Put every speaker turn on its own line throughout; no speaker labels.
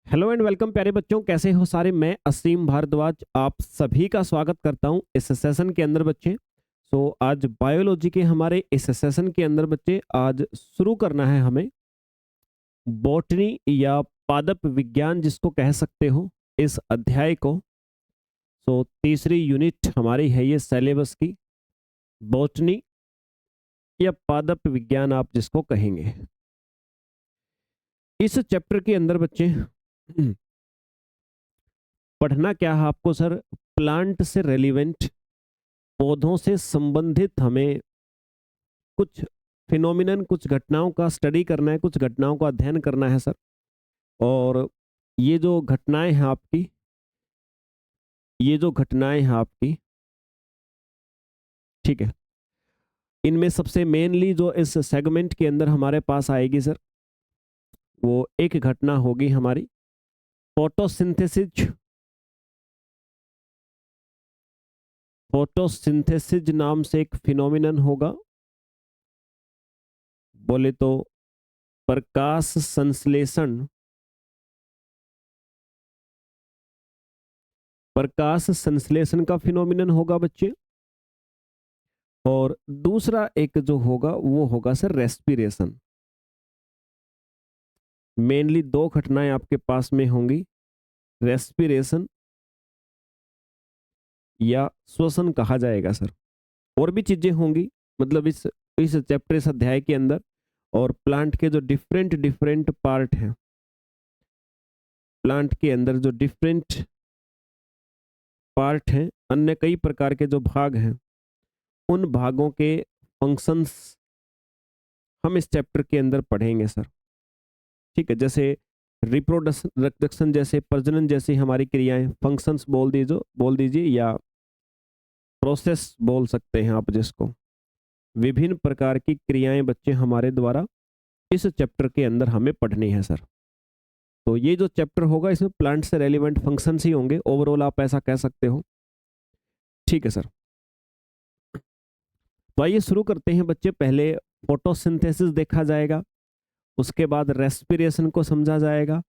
Hello and welcome प्यारे बच्चों, कैसे हो सारे। मैं असीम भारद्वाज आप सभी का स्वागत करता हूं इस सेशन के अंदर बच्चे। आज बायोलॉजी के हमारे इस सेशन के अंदर बच्चे आज शुरू करना है हमें बॉटनी या पादप विज्ञान जिसको कह सकते हो इस अध्याय को। तीसरी यूनिट हमारी है ये सिलेबस की, बॉटनी या पादप विज्ञान आप जिसको कहेंगे। इस चैप्टर के अंदर बच्चे पढ़ना क्या है आपको सर, प्लांट से रेलिवेंट, पौधों से संबंधित हमें कुछ फिनोमिनन, कुछ घटनाओं का स्टडी करना है, कुछ घटनाओं का अध्ययन करना है सर। और ये जो घटनाएं हैं आपकी, ठीक है, इनमें सबसे मेनली जो इस सेगमेंट के अंदर हमारे पास आएगी सर, वो एक घटना होगी हमारी फोटोसिंथेसिस। फोटोसिंथेसिस नाम से एक फिनोमिनन होगा, बोले तो प्रकाश संश्लेषण। प्रकाश संश्लेषण का फिनोमिनन होगा बच्चे। और दूसरा एक जो होगा वो होगा सर रेस्पिरेशन। मेनली दो घटनाएं आपके पास में होंगी, रेस्पिरेशन या श्वसन कहा जाएगा सर। और भी चीजें होंगी, मतलब इस चैप्टर, इस अध्याय के अंदर। और प्लांट के जो डिफरेंट डिफरेंट पार्ट हैं, प्लांट के अंदर जो डिफरेंट पार्ट हैं, अन्य कई प्रकार के जो भाग हैं, उन भागों के फंक्शंस हम इस चैप्टर के अंदर पढ़ेंगे सर। ठीक है, जैसे रिप्रोडक्शन जैसे प्रजनन जैसी हमारी क्रियाएं, फंक्शंस बोल दीजिए या प्रोसेस बोल सकते हैं आप जिसको। विभिन्न प्रकार की क्रियाएं बच्चे हमारे द्वारा इस चैप्टर के अंदर हमें पढ़नी है सर। तो ये जो चैप्टर होगा इसमें प्लांट से रेलिवेंट फंक्शंस ही होंगे, ओवरऑल आप ऐसा कह सकते हो। ठीक है सर, तो आइए शुरू करते हैं बच्चे। पहले फोटोसिंथेसिस देखा जाएगा, उसके बाद रेस्पिरेशन को समझा जाएगा,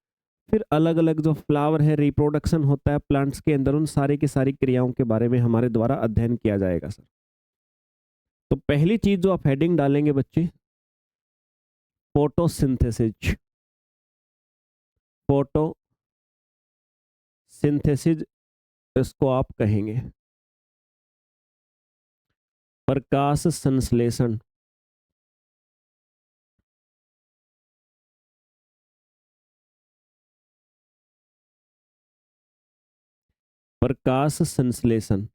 फिर अलग अलग जो फ्लावर है, रिप्रोडक्शन होता है प्लांट्स के अंदर, उन सारी की सारी क्रियाओं के बारे में हमारे द्वारा अध्ययन किया जाएगा सर। तो पहली चीज जो आप हेडिंग डालेंगे बच्चे, फोटोसिंथेसिस। फोटोसिंथेसिस इसको आप कहेंगे, प्रकाश संश्लेषण। प्रकाश संश्लेषण।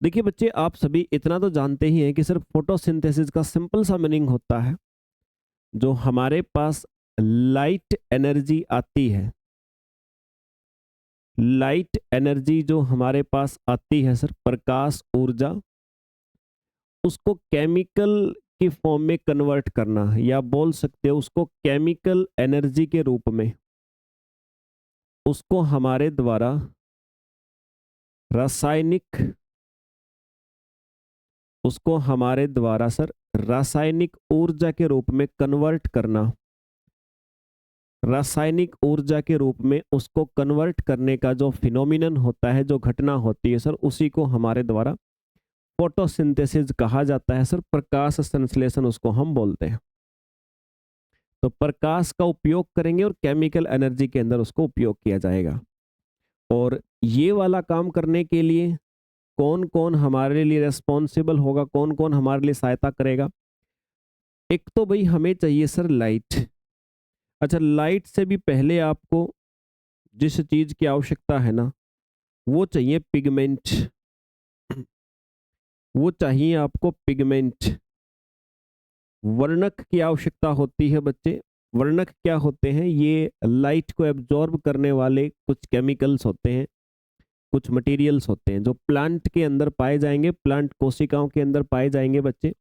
देखिए बच्चे, आप सभी इतना तो जानते ही हैं कि सिर्फ फोटोसिंथेसिस का सिंपल सा मीनिंग होता है, जो हमारे पास लाइट एनर्जी आती है, लाइट एनर्जी जो हमारे पास आती है सर, प्रकाश ऊर्जा, उसको केमिकल की फॉर्म में कन्वर्ट करना, या बोल सकते हो उसको केमिकल एनर्जी के रूप में, उसको हमारे द्वारा रासायनिक, उसको हमारे द्वारा सर रासायनिक ऊर्जा के रूप में कन्वर्ट करना। रासायनिक ऊर्जा के रूप में उसको कन्वर्ट करने का जो फिनोमिनन होता है, जो घटना होती है सर, उसी को हमारे द्वारा फोटोसिंथेसिस कहा जाता है सर। प्रकाश संश्लेषण उसको हम बोलते हैं। तो प्रकाश का उपयोग करेंगे और केमिकल एनर्जी के अंदर उसको उपयोग किया जाएगा। और ये वाला काम करने के लिए कौन कौन हमारे लिए रेस्पॉन्सिबल होगा, कौन कौन हमारे लिए सहायता करेगा। एक तो भाई हमें चाहिए सर लाइट। अच्छा, लाइट से भी पहले आपको जिस चीज की आवश्यकता है ना, वो चाहिए पिगमेंट। वो चाहिए आपको पिगमेंट, वर्णक की आवश्यकता होती है बच्चे। वर्णक क्या होते हैं? ये लाइट को एब्जॉर्ब करने वाले कुछ केमिकल्स होते हैं, कुछ मटेरियल्स होते हैं जो प्लांट के अंदर पाए जाएंगे, प्लांट कोशिकाओं के अंदर पाए जाएंगे बच्चे।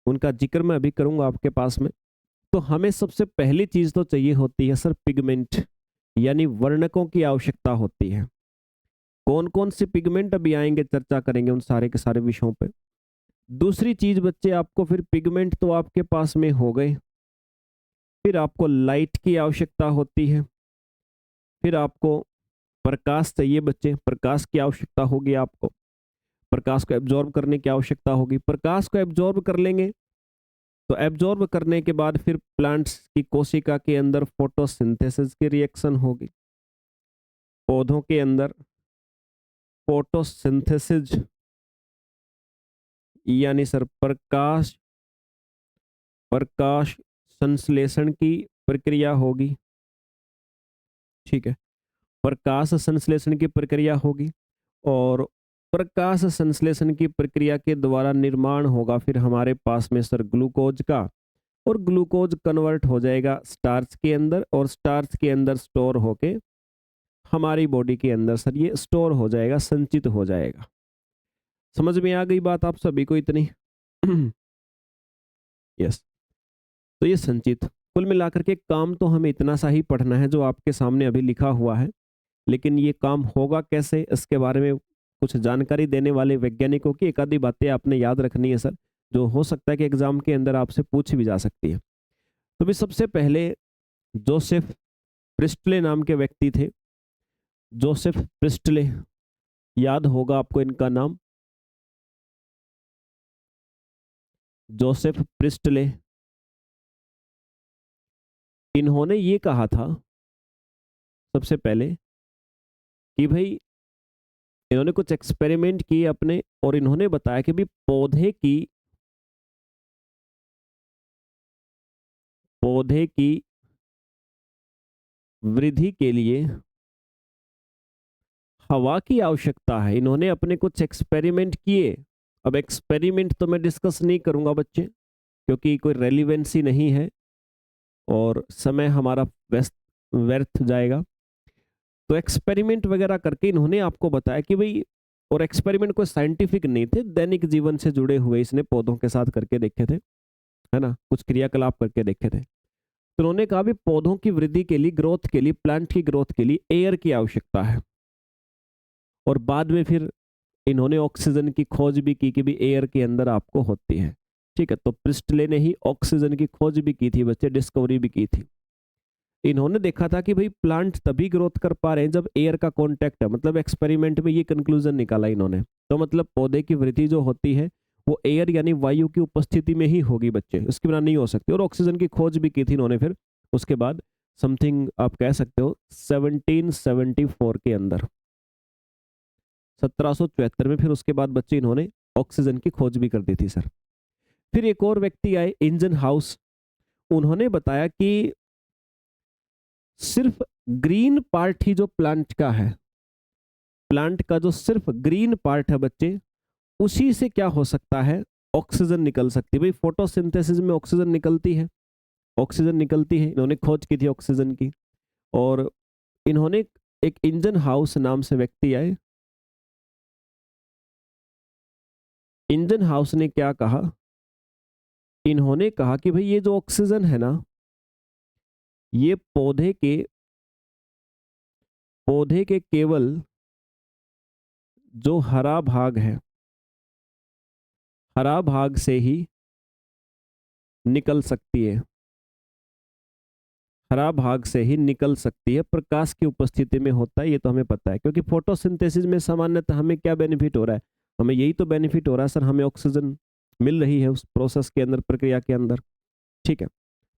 उनका जिक्र मैं अभी करूंगा आपके पास में। तो हमें सबसे पहली चीज तो चाहिए होती है सर पिगमेंट, यानी वर्णकों की आवश्यकता होती है। कौन कौन से पिगमेंट अभी आएंगे, चर्चा करेंगे उन सारे के सारे विषयों पे। दूसरी चीज बच्चे, आपको फिर पिगमेंट तो आपके पास में हो गए, फिर आपको लाइट की आवश्यकता होती है, फिर आपको प्रकाश चाहिए बच्चे, प्रकाश की आवश्यकता होगी आपको, प्रकाश को एब्जॉर्ब करने की आवश्यकता होगी। प्रकाश को एब्जॉर्ब कर लेंगे तो एब्जॉर्ब करने के बाद फिर प्लांट्स की कोशिका के अंदर फोटोसिंथेसिस की रिएक्शन होगी। पौधों के अंदर फोटोसिंथेसिस यानी सर प्रकाश प्रकाश संश्लेषण की प्रक्रिया होगी। ठीक है, प्रकाश संश्लेषण की प्रक्रिया होगी और प्रकाश संश्लेषण की प्रक्रिया के द्वारा निर्माण होगा फिर हमारे पास में सर ग्लूकोज का, और ग्लूकोज कन्वर्ट हो जाएगा स्टार्च के अंदर, और स्टार्च के अंदर स्टोर होके हमारी बॉडी के अंदर सर ये स्टोर हो जाएगा, संचित हो जाएगा। समझ में आ गई बात आप सभी को इतनी? यस। तो ये संचित, कुल मिलाकर के काम तो हमें इतना सा ही पढ़ना है जो आपके सामने अभी लिखा हुआ है, लेकिन ये काम होगा कैसे इसके बारे में कुछ जानकारी देने वाले वैज्ञानिकों की एक आधी बातें आपने याद रखनी है सर, जो हो सकता है कि एग्जाम के अंदर आपसे पूछ भी जा सकती है। तो भी सबसे पहले जोसेफ प्रिस्टले नाम के व्यक्ति थे। जोसेफ प्रिस्टले, याद होगा आपको इनका नाम, जोसेफ प्रिस्टले। इन्होंने ये कहा था सबसे पहले कि भाई इन्होंने कुछ एक्सपेरिमेंट किए अपने, और इन्होंने बताया कि भी पौधे की वृद्धि के लिए हवा की आवश्यकता है। इन्होंने अपने कुछ एक्सपेरिमेंट किए। अब एक्सपेरिमेंट तो मैं डिस्कस नहीं करूंगा बच्चे, क्योंकि कोई रेलिवेंसी नहीं है और समय हमारा व्यर्थ जाएगा। तो एक्सपेरिमेंट वगैरह करके इन्होंने आपको बताया कि भाई, और एक्सपेरिमेंट कोई साइंटिफिक नहीं थे, दैनिक जीवन से जुड़े हुए इसने पौधों के साथ करके देखे थे, है ना, कुछ क्रियाकलाप करके देखे थे। तो उन्होंने कहा भी पौधों की वृद्धि के लिए, ग्रोथ के लिए, प्लांट की ग्रोथ के लिए एयर की आवश्यकता है। और बाद में फिर इन्होंने ऑक्सीजन की खोज भी की कि भी एयर के अंदर आपको होती है। ठीक है, तो प्रिस्टले ने ही ऑक्सीजन की खोज भी की थी बच्चे, डिस्कवरी भी की थी। इन्होंने देखा था कि भाई प्लांट तभी ग्रोथ कर पा रहे हैं जब एयर का कांटेक्ट है, मतलब एक्सपेरिमेंट में ये कंक्लूजन निकाला इन्होंने। तो मतलब पौधे की वृद्धि जो होती है वो एयर यानी वायु की उपस्थिति में ही होगी बच्चे, इसके बिना नहीं हो सकती। और ऑक्सीजन की खोज भी की थी इन्होंने फिर उसके बाद, समथिंग आप कह सकते हो 1774 के अंदर, 1774 में। फिर उसके बाद बच्चे इन्होंने ऑक्सीजन की खोज भी कर दी थी सर। फिर एक और व्यक्ति आए, इंजन हाउस। उन्होंने बताया कि सिर्फ ग्रीन पार्ट ही जो प्लांट का है, प्लांट का जो सिर्फ ग्रीन पार्ट है बच्चे, उसी से क्या हो सकता है, ऑक्सीजन निकल सकती है। भाई फोटोसिंथेसिस में ऑक्सीजन निकलती है, ऑक्सीजन निकलती है, इन्होंने खोज की थी ऑक्सीजन की। और इन्होंने एक इंजन हाउस नाम से व्यक्ति आए, इंजन हाउस ने क्या कहा, इन्होंने कहा कि भाई ये जो ऑक्सीजन है ना, ये पौधे के केवल जो हरा भाग है, हरा भाग से ही निकल सकती है, हरा भाग से ही निकल सकती है, प्रकाश की उपस्थिति में होता है, ये तो हमें पता है। क्योंकि फोटोसिंथेसिस में सामान्यतः हमें क्या बेनिफिट हो रहा है, हमें यही तो बेनिफिट हो रहा है सर, हमें ऑक्सीजन मिल रही है उस प्रोसेस के अंदर, प्रक्रिया के अंदर। ठीक है,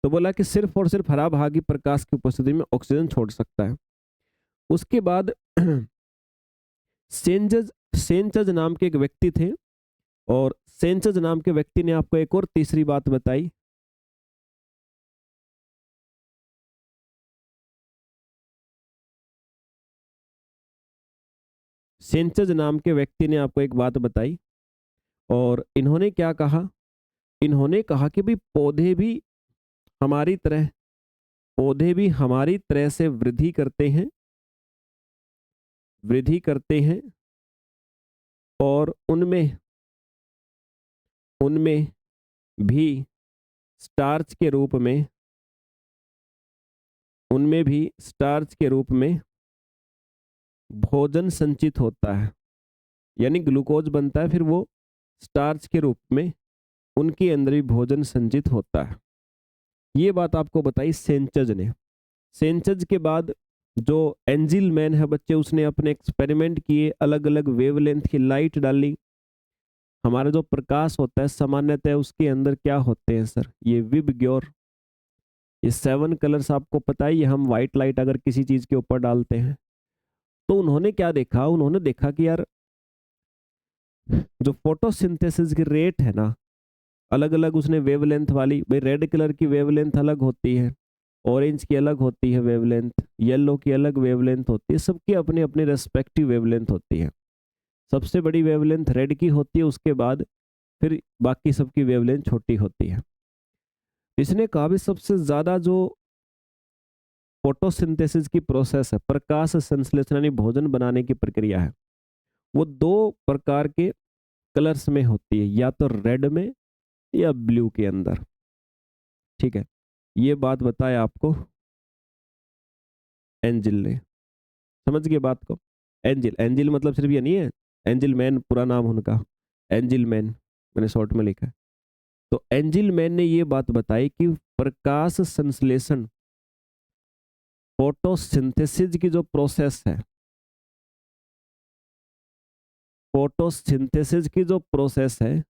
तो बोला कि सिर्फ और सिर्फ हरा भाग ही प्रकाश की उपस्थिति में ऑक्सीजन छोड़ सकता है। उसके बाद सेंजज सेंचज नाम के एक व्यक्ति थे, और सेंचज नाम के व्यक्ति ने आपको एक और तीसरी बात बताई। सेंचज नाम के व्यक्ति ने आपको एक बात बताई, और इन्होंने क्या कहा, इन्होंने कहा कि भाई पौधे भी हमारी तरह से वृद्धि करते हैं, और उनमें भी स्टार्च के रूप में भोजन संचित होता है, यानी ग्लूकोज बनता है, फिर वो स्टार्च के रूप में उनके अंदर भी भोजन संचित होता है। ये बात आपको बताई सेंचज ने। सेंचज के बाद जो एंजिल मैन है बच्चे, उसने अपने एक्सपेरिमेंट किए, अलग अलग वेवलेंथ की लाइट डाली। हमारा जो प्रकाश होता है सामान्यतः उसके अंदर क्या होते हैं सर, ये विबग्योर, ये 7 कलर्स आपको पता है। ये हम व्हाइट लाइट अगर किसी चीज के ऊपर डालते हैं तो उन्होंने क्या देखा, उन्होंने देखा कि यार जो फोटोसिंथेसिस की रेट है ना, अलग अलग उसने वेवलेंथ वाली, भाई रेड कलर की वेवलेंथ अलग होती है, ऑरेंज की अलग होती है वेवलेंथ, येलो की अलग वेवलेंथ होती है, सबकी अपनी अपनी रेस्पेक्टिव वेवलेंथ होती है। सबसे बड़ी वेवलेंथ रेड की होती है, उसके बाद फिर बाकी सबकी वेवलेंथ छोटी होती है। इसने कहा भी सबसे ज्यादा जो फोटोसिंथेसिस की प्रोसेस है, प्रकाश संश्लेषण यानी भोजन बनाने की प्रक्रिया है, वो दो प्रकार के कलर्स में होती है, या तो रेड में या ब्लू के अंदर। ठीक है, ये बात बताया आपको एंजिल ने। समझ गए बात को। एंजिल, एंजिल मतलब सिर्फ ये नहीं है, एंजिल मैन पूरा नाम उनका, एंजिल मैन मैंने शॉर्ट में लिखा है। तो एंजिल मैन ने ये बात बताई कि प्रकाश संश्लेषण, फोटोसिंथेसिस की जो प्रोसेस है, फोटोसिंथेसिस की जो प्रोसेस है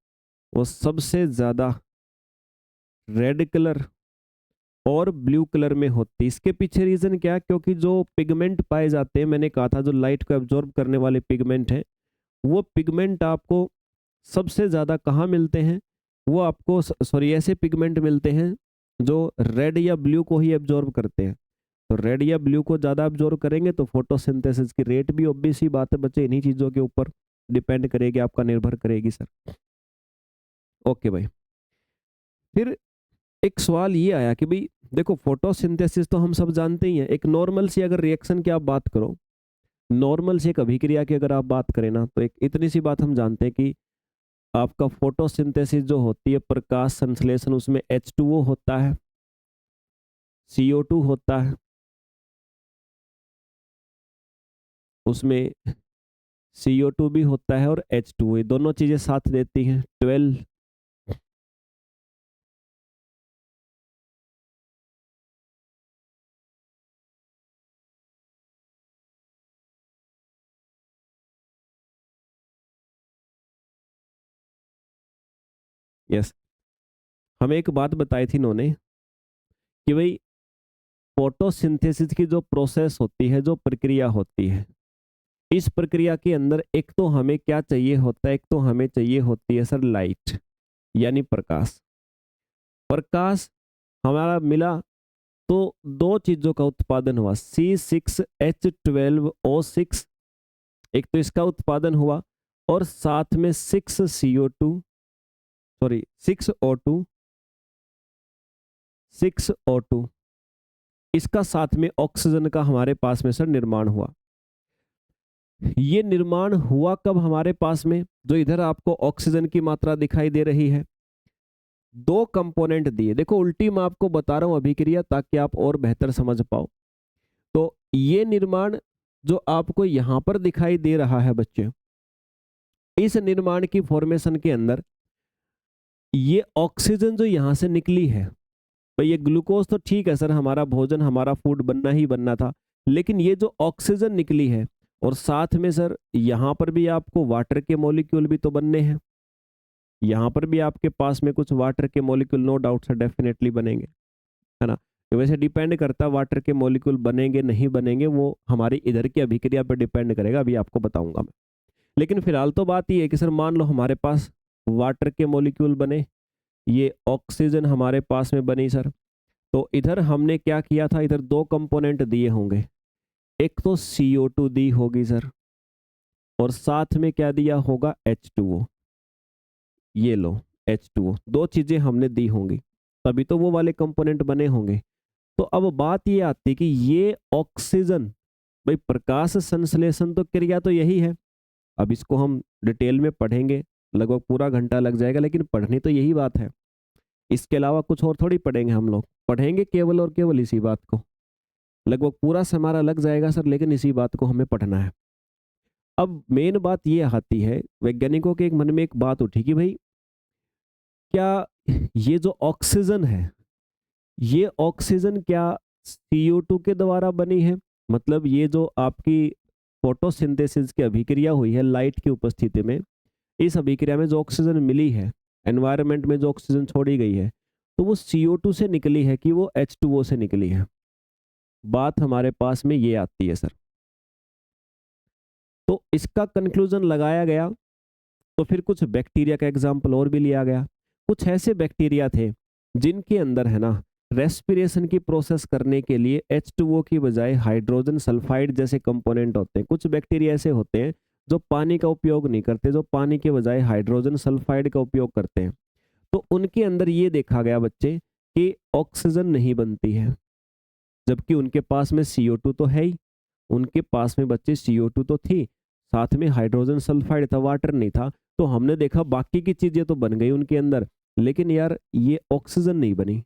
वो सबसे ज्यादा रेड कलर और ब्लू कलर में होती है। इसके पीछे रीजन क्या है, क्योंकि जो पिगमेंट पाए जाते हैं, मैंने कहा था जो लाइट को एब्जॉर्ब करने वाले पिगमेंट हैं, वो पिगमेंट आपको सबसे ज्यादा कहाँ मिलते हैं, वो आपको सॉरी ऐसे पिगमेंट मिलते हैं जो रेड या ब्लू को ही एब्जॉर्ब करते हैं। तो रेड या ब्लू को ज्यादा एब्जॉर्ब करेंगे तो फोटोसिंथेसिस की रेट भी ऑब्वियस ही बात है बच्चे, इन्हीं चीजों के ऊपर डिपेंड करेगी, आपका निर्भर करेगी सर। ओके भाई, फिर एक सवाल ये आया कि भाई देखो फोटोसिंथेसिस तो हम सब जानते ही हैं, एक नॉर्मल सी अगर रिएक्शन की आप बात करो, नॉर्मल से एक अभिक्रिया की अगर आप बात करें ना, तो एक इतनी सी बात हम जानते हैं कि आपका फोटोसिंथेसिस जो होती है, प्रकाश संश्लेषण, उसमें H2O होता है, CO2 होता है, उसमें CO2 भी होता है और H2O, ये दोनों चीजें साथ देती हैं 12। यस, हमें एक बात बताई थी इन्होंने कि भाई फोटोसिंथेसिस की जो प्रोसेस होती है, जो प्रक्रिया होती है, इस प्रक्रिया के अंदर एक तो हमें क्या चाहिए होता है, एक तो हमें चाहिए होती है सर लाइट यानी प्रकाश। प्रकाश हमारा मिला तो दो चीजों का उत्पादन हुआ, C6H12O6, एक तो इसका उत्पादन हुआ, और साथ में 6CO2 इसका साथ में ऑक्सीजन का हमारे पास में सर निर्माण हुआ। ये निर्माण हुआ कब हमारे पास में, जो इधर आपको ऑक्सीजन की मात्रा दिखाई दे रही है, दो कंपोनेंट दिए, देखो उल्टी मैं आपको बता रहा हूं अभिक्रिया ताकि आप और बेहतर समझ पाओ। तो ये निर्माण जो आपको यहां पर दिखाई दे रहा है बच्चे, इस निर्माण की फॉर्मेशन के अंदर ये ऑक्सीजन जो यहां से निकली है, तो ये ग्लूकोज तो ठीक है सर, हमारा भोजन हमारा फूड बनना ही बनना था, लेकिन ये जो ऑक्सीजन निकली है, और साथ में सर यहां पर भी आपको वाटर के मॉलिक्यूल भी तो बनने हैं, यहां पर भी आपके पास में कुछ वाटर के molecule no doubt sir definitely बनेंगे, है ना। तो वैसे डिपेंड करता है वाटर के मॉलिक्यूल बनेंगे नहीं बनेंगे, वो हमारी इधर की अभिक्रिया पर डिपेंड करेगा, अभी आपको बताऊंगा मैं। लेकिन फिलहाल तो बात ये है कि सर मान लो हमारे पास वाटर के मॉलिक्यूल बने, ये ऑक्सीजन हमारे पास में बनी सर, तो इधर हमने क्या किया था, इधर दो कंपोनेंट दिए होंगे, एक तो CO2 दी होगी सर, और साथ में क्या दिया होगा, H2O। ये लो H2O, दो चीजें हमने दी होंगी, तभी तो वो वाले कंपोनेंट बने होंगे। तो अब बात ये आती कि ये ऑक्सीजन, भाई प्रकाश संश्लेषण तो क्रिया तो यही है, अब इसको हम डिटेल में पढ़ेंगे, लगभग पूरा घंटा लग जाएगा, लेकिन पढ़नी तो यही बात है, इसके अलावा कुछ और थोड़ी पढ़ेंगे हम लोग, पढ़ेंगे केवल और केवल इसी बात को, लगभग पूरा समय हमारा लग जाएगा सर, लेकिन इसी बात को हमें पढ़ना है। अब मेन बात ये आती है, वैज्ञानिकों के एक मन में एक बात उठी कि भाई क्या ये जो ऑक्सीजन है, ये ऑक्सीजन क्या CO2 के द्वारा बनी है? मतलब ये जो आपकी फोटोसिंथेसिस की अभिक्रिया हुई है लाइट की उपस्थिति में, इस अभिक्रिया में जो ऑक्सीजन मिली है, एनवायरनमेंट में जो ऑक्सीजन छोड़ी गई है, तो वो CO2 से निकली है कि वो H2O से निकली है? बात हमारे पास में ये आती है सर। तो इसका कंक्लूजन लगाया गया, तो फिर कुछ बैक्टीरिया का एग्जाम्पल और भी लिया गया। कुछ ऐसे बैक्टीरिया थे जिनके अंदर है ना रेस्पिरेशन की प्रोसेस करने के लिए H2O की बजाय हाइड्रोजन सल्फाइड जैसे कंपोनेंट होते हैं। कुछ बैक्टीरिया ऐसे होते हैं जो पानी का उपयोग नहीं करते, जो पानी के बजाय हाइड्रोजन सल्फाइड का उपयोग करते हैं। तो उनके अंदर ये देखा गया बच्चे कि ऑक्सीजन नहीं बनती है, जबकि उनके पास में CO2 तो है ही। उनके पास में बच्चे CO2 तो थी, साथ में हाइड्रोजन सल्फाइड था, वाटर नहीं था। तो हमने देखा बाकी की चीजें तो बन गई उनके अंदर, लेकिन यार ये ऑक्सीजन नहीं बनी।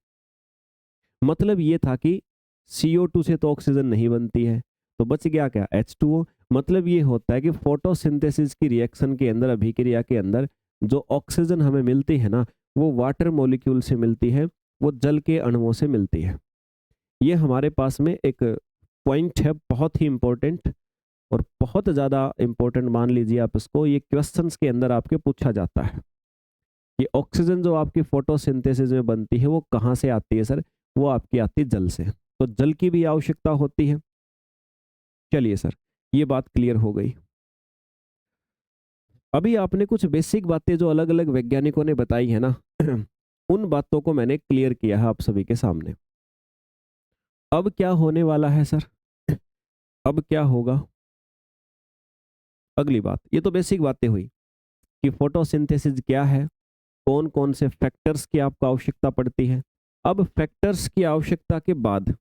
मतलब ये था कि CO2 से तो ऑक्सीजन नहीं बनती है, तो बच गया क्या? H2O। मतलब ये होता है कि फोटोसिंथेसिस की रिएक्शन के अंदर, अभिक्रिया के अंदर जो ऑक्सीजन हमें मिलती है ना, वो वाटर मॉलिक्यूल से मिलती है, वो जल के अणुओं से मिलती है। ये हमारे पास में एक पॉइंट है, बहुत ही इंपॉर्टेंट और बहुत ज़्यादा इंपॉर्टेंट मान लीजिए आप इसको। ये क्वेश्चंस के अंदर आपके पूछा जाता है। ये ऑक्सीजन जो आपकी फोटोसिंथेसिस में बनती है वो कहाँ से आती है सर? वो आपकी आती है जल से। तो जल की भी आवश्यकता होती है। चलिए सर, ये बात क्लियर हो गई। अभी आपने कुछ बेसिक बातें जो अलग अलग वैज्ञानिकों ने बताई है ना उन बातों को मैंने क्लियर किया है आप सभी के सामने। अब क्या होने वाला है सर? अब क्या होगा? अगली बात, ये तो बेसिक बातें हुई कि फोटोसिंथेसिस क्या है, कौन कौन से फैक्टर्स की आपको आवश्यकता पड़ती है। अब फैक्टर्स की आवश्यकता के बाद,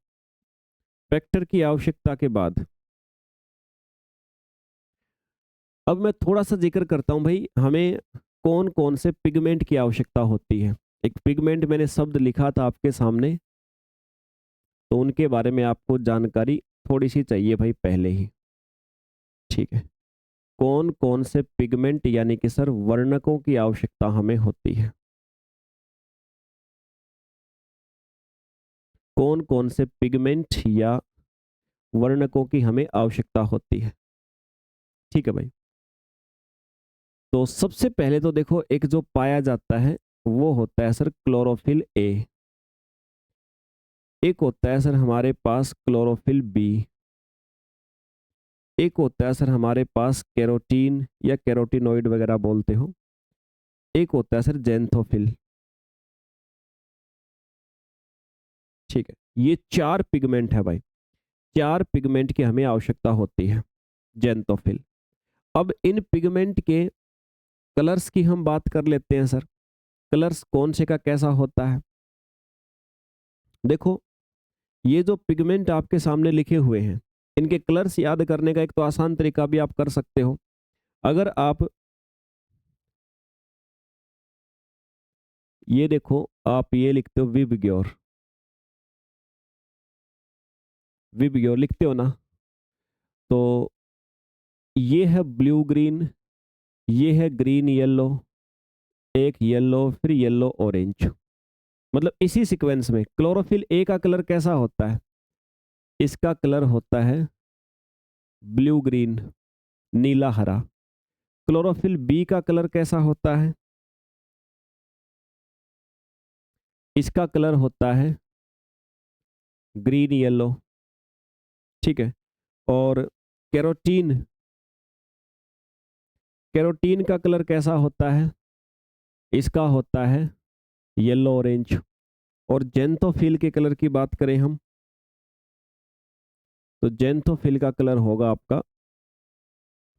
फैक्टर की आवश्यकता के बाद अब मैं थोड़ा सा जिक्र करता हूं भाई, हमें कौन कौन से पिगमेंट की आवश्यकता होती है। एक पिगमेंट मैंने शब्द लिखा था आपके सामने, तो उनके बारे में आपको जानकारी थोड़ी सी चाहिए भाई पहले ही। ठीक है, कौन कौन से पिगमेंट यानी कि सर वर्णकों की आवश्यकता हमें होती है। कौन कौन से पिगमेंट या वर्णकों की हमें आवश्यकता होती है। ठीक है भाई, तो सबसे पहले तो देखो, एक जो पाया जाता है वो होता है सर क्लोरोफिल ए। एक होता है सर हमारे पास क्लोरोफिल बी। एक होता है सर हमारे पास कैरोटीन या कैरोटीनॉइड वगैरह बोलते हो। एक होता है सर जेंथोफिल। ठीक है, ये चार पिगमेंट है भाई। चार पिगमेंट की हमें आवश्यकता होती है। जेंथोफिल। अब इन पिगमेंट के कलर्स की हम बात कर लेते हैं सर। कलर्स कौन से का कैसा होता है? देखो, ये जो पिगमेंट आपके सामने लिखे हुए हैं, इनके कलर्स याद करने का एक तो आसान तरीका भी आप कर सकते हो। अगर आप ये देखो, आप ये लिखते हो विबग्योर, विबग्योर लिखते हो ना, तो ये है ब्लू ग्रीन, ये है ग्रीन येलो, एक येलो, फिर येलो ऑरेंज। मतलब इसी सीक्वेंस में क्लोरोफिल ए का कलर कैसा होता है? इसका कलर होता है ब्लू ग्रीन, नीला हरा। क्लोरोफिल बी का कलर कैसा होता है? इसका कलर होता है ग्रीन येलो। ठीक है, और कैरोटीन, कैरोटीन का कलर कैसा होता है? इसका होता है येलो ऑरेंज। और जेंथोफिल के कलर की बात करें हम, तो जेंथोफिल का कलर होगा आपका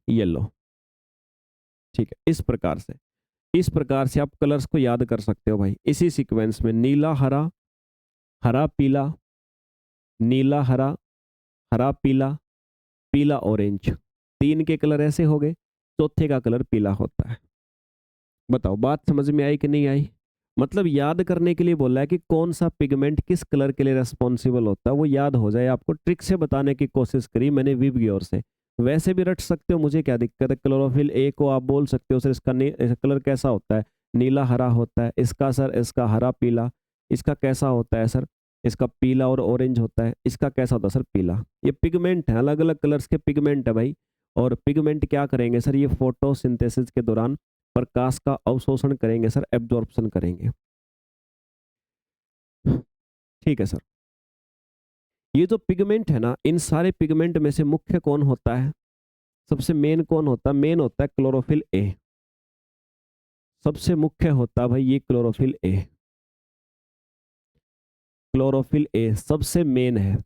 येलो। ठीक है, इस प्रकार से आप कलर्स को याद कर सकते हो भाई, इसी सीक्वेंस में नीला हरा, हरा पीला, नीला हरा, हरा पीला, पीला ऑरेंज। तीन के कलर ऐसे हो गए, चौथे का कलर पीला होता है। बताओ बात समझ में आई कि नहीं आई? मतलब याद करने के लिए बोला है कि कौन सा पिगमेंट किस कलर के लिए रेस्पॉन्सिबल होता है, वो याद हो जाए। आपको ट्रिक से बताने की कोशिश करी मैंने विबग्योर से। वैसे भी रट सकते हो, मुझे क्या दिक्कत है। क्लोरोफिल ए को आप बोल सकते हो सर इसका कलर कैसा होता है? नीला हरा होता है। इसका सर, इसका हरा पीला। इसका कैसा होता है सर? इसका पीला और ऑरेंज होता है, इसका कैसा होता है सर? पीला। ये पिगमेंट है, अलग अलग कलर्स के पिगमेंट है भाई। और पिगमेंट क्या करेंगे सर? ये फोटोसिंथेसिस के दौरान प्रकाश का अवशोषण करेंगे सर, एब्जॉर्प्शन करेंगे। ठीक है सर। ये जो पिगमेंट है ना, इन सारे पिगमेंट में से मुख्य कौन होता है? सबसे मेन कौन होता है? मेन होता है क्लोरोफिल ए। सबसे मुख्य होता है भाई ये क्लोरोफिल ए। क्लोरोफिल ए सबसे मेन है।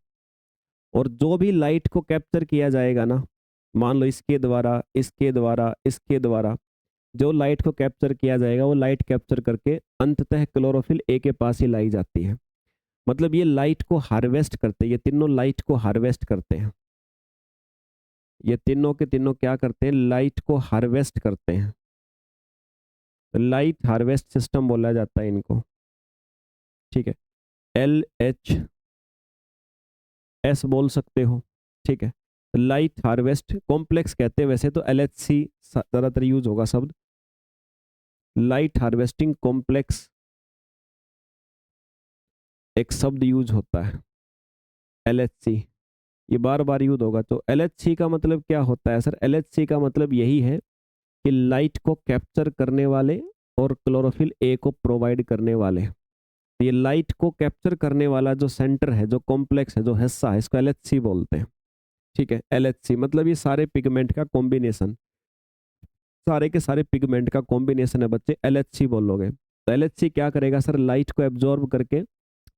और जो भी लाइट को कैप्चर किया जाएगा ना, मान लो इसके द्वारा, इसके द्वारा, इसके द्वारा, जो लाइट को कैप्चर किया जाएगा वो लाइट कैप्चर करके अंततः क्लोरोफिल ए के पास ही लाई जाती है। मतलब ये लाइट को हार्वेस्ट करते हैं, ये तीनों लाइट को हार्वेस्ट करते हैं। ये तीनों के तीनों क्या करते हैं? लाइट को हार्वेस्ट करते हैं। लाइट हार्वेस्ट सिस्टम बोला जाता है इनको। ठीक है, LHS बोल सकते हो। ठीक है, लाइट हार्वेस्ट कॉम्प्लेक्स कहते हैं, वैसे तो LHC ज्यादातर यूज होगा शब्द। लाइट हार्वेस्टिंग कॉम्प्लेक्स एक शब्द यूज होता है, LHC। ये बार बार यूज होगा। तो LHC का मतलब क्या होता है सर? LHC का मतलब यही है कि लाइट को कैप्चर करने वाले और क्लोरोफिल ए को प्रोवाइड करने वाले। ये लाइट को कैप्चर करने वाला जो सेंटर है, जो कॉम्प्लेक्स है, जो हिस्सा है, इसको LHC बोलते हैं। ठीक है, LHC मतलब ये सारे पिगमेंट का कॉम्बिनेशन, सारे के सारे पिगमेंट का कॉम्बिनेशन है बच्चे, LHC बोलोगे। तो LHC क्या करेगा सर? लाइट को एब्जॉर्ब करके,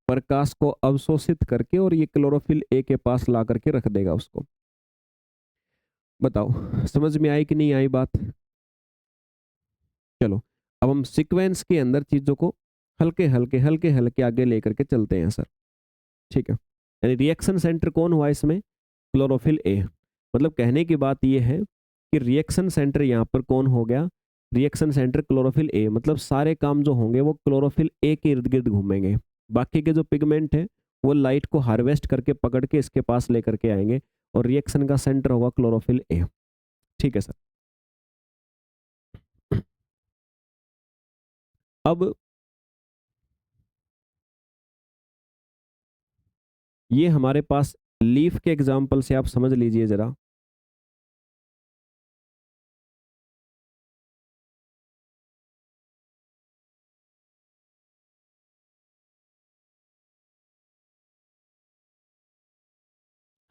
प्रकाश को अवशोषित करके, और ये क्लोरोफिल ए के पास ला करके रख देगा उसको। बताओ समझ में आई कि नहीं आई बात? चलो अब हम सीक्वेंस के अंदर चीजों को हल्के हल्के हल्के हल्के आगे लेकर के चलते हैं सर। ठीक है, यानी रिएक्शन सेंटर कौन हुआ इसमें? Chlorophyll A. मतलब कहने की बात यह है कि रिएक्शन सेंटर यहाँ पर कौन हो गया? Reaction centre chlorophyll A. मतलब सारे काम जो होंगे वो क्लोरोफिल ए के इर्द गिर्द घूमेंगे। बाकी के जो पिगमेंट है वो लाइट को हार्वेस्ट करके पकड़ के इसके पास लेकर के आएंगे, और रिएक्शन का सेंटर होगा क्लोरोफिल ए। ठीक है सर। अब ये हमारे पास लीफ के एग्जाम्पल से आप समझ लीजिए जरा।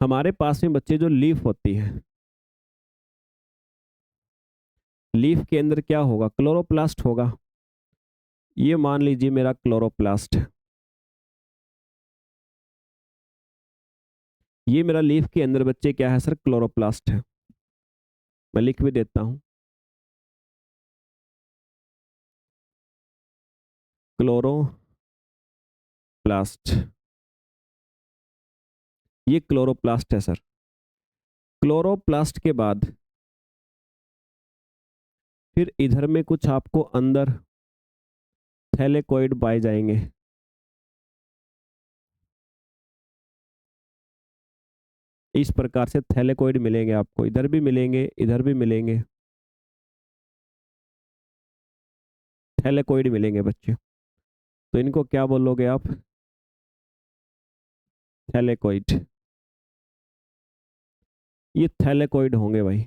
हमारे पास में बच्चे जो लीफ होती है, लीफ के अंदर क्या होगा? क्लोरोप्लास्ट होगा। ये मान लीजिए मेरा क्लोरोप्लास्ट है। ये मेरा लीफ के अंदर बच्चे क्या है सर? क्लोरोप्लास्ट है। मैं लिख भी देता हूं, क्लोरोप्लास्ट। ये क्लोरोप्लास्ट है सर। क्लोरोप्लास्ट के बाद फिर इधर में कुछ आपको अंदर थैलेकोइड पाए जाएंगे। इस प्रकार से थैलेकोइड मिलेंगे आपको, इधर भी मिलेंगे, इधर भी मिलेंगे, थैलेकोइड मिलेंगे बच्चे। तो इनको क्या बोलोगे आप? थैलेकोइड। ये थैलेकोइड होंगे भाई।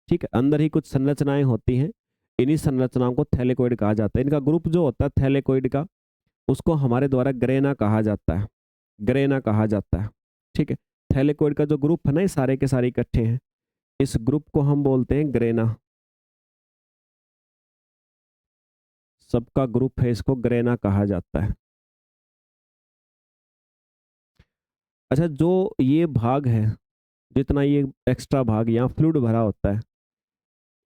ठीक है, अंदर ही कुछ संरचनाएं होती हैं, इन्हीं संरचनाओं को थैलेकोइड कहा जाता है। इनका ग्रुप जो होता है थैलेकोइड का, उसको हमारे द्वारा ग्रेना कहा जाता है। ग्रेना कहा जाता है। ठीक है, थैलेकोइड का जो ग्रुप है ना, ये सारे के सारे इकट्ठे हैं, इस ग्रुप को हम बोलते हैं ग्रेना। सबका ग्रुप है, इसको ग्रेना कहा जाता है। अच्छा, जो ये भाग है, जितना ये एक्स्ट्रा भाग यहाँ फ्लूइड भरा होता है,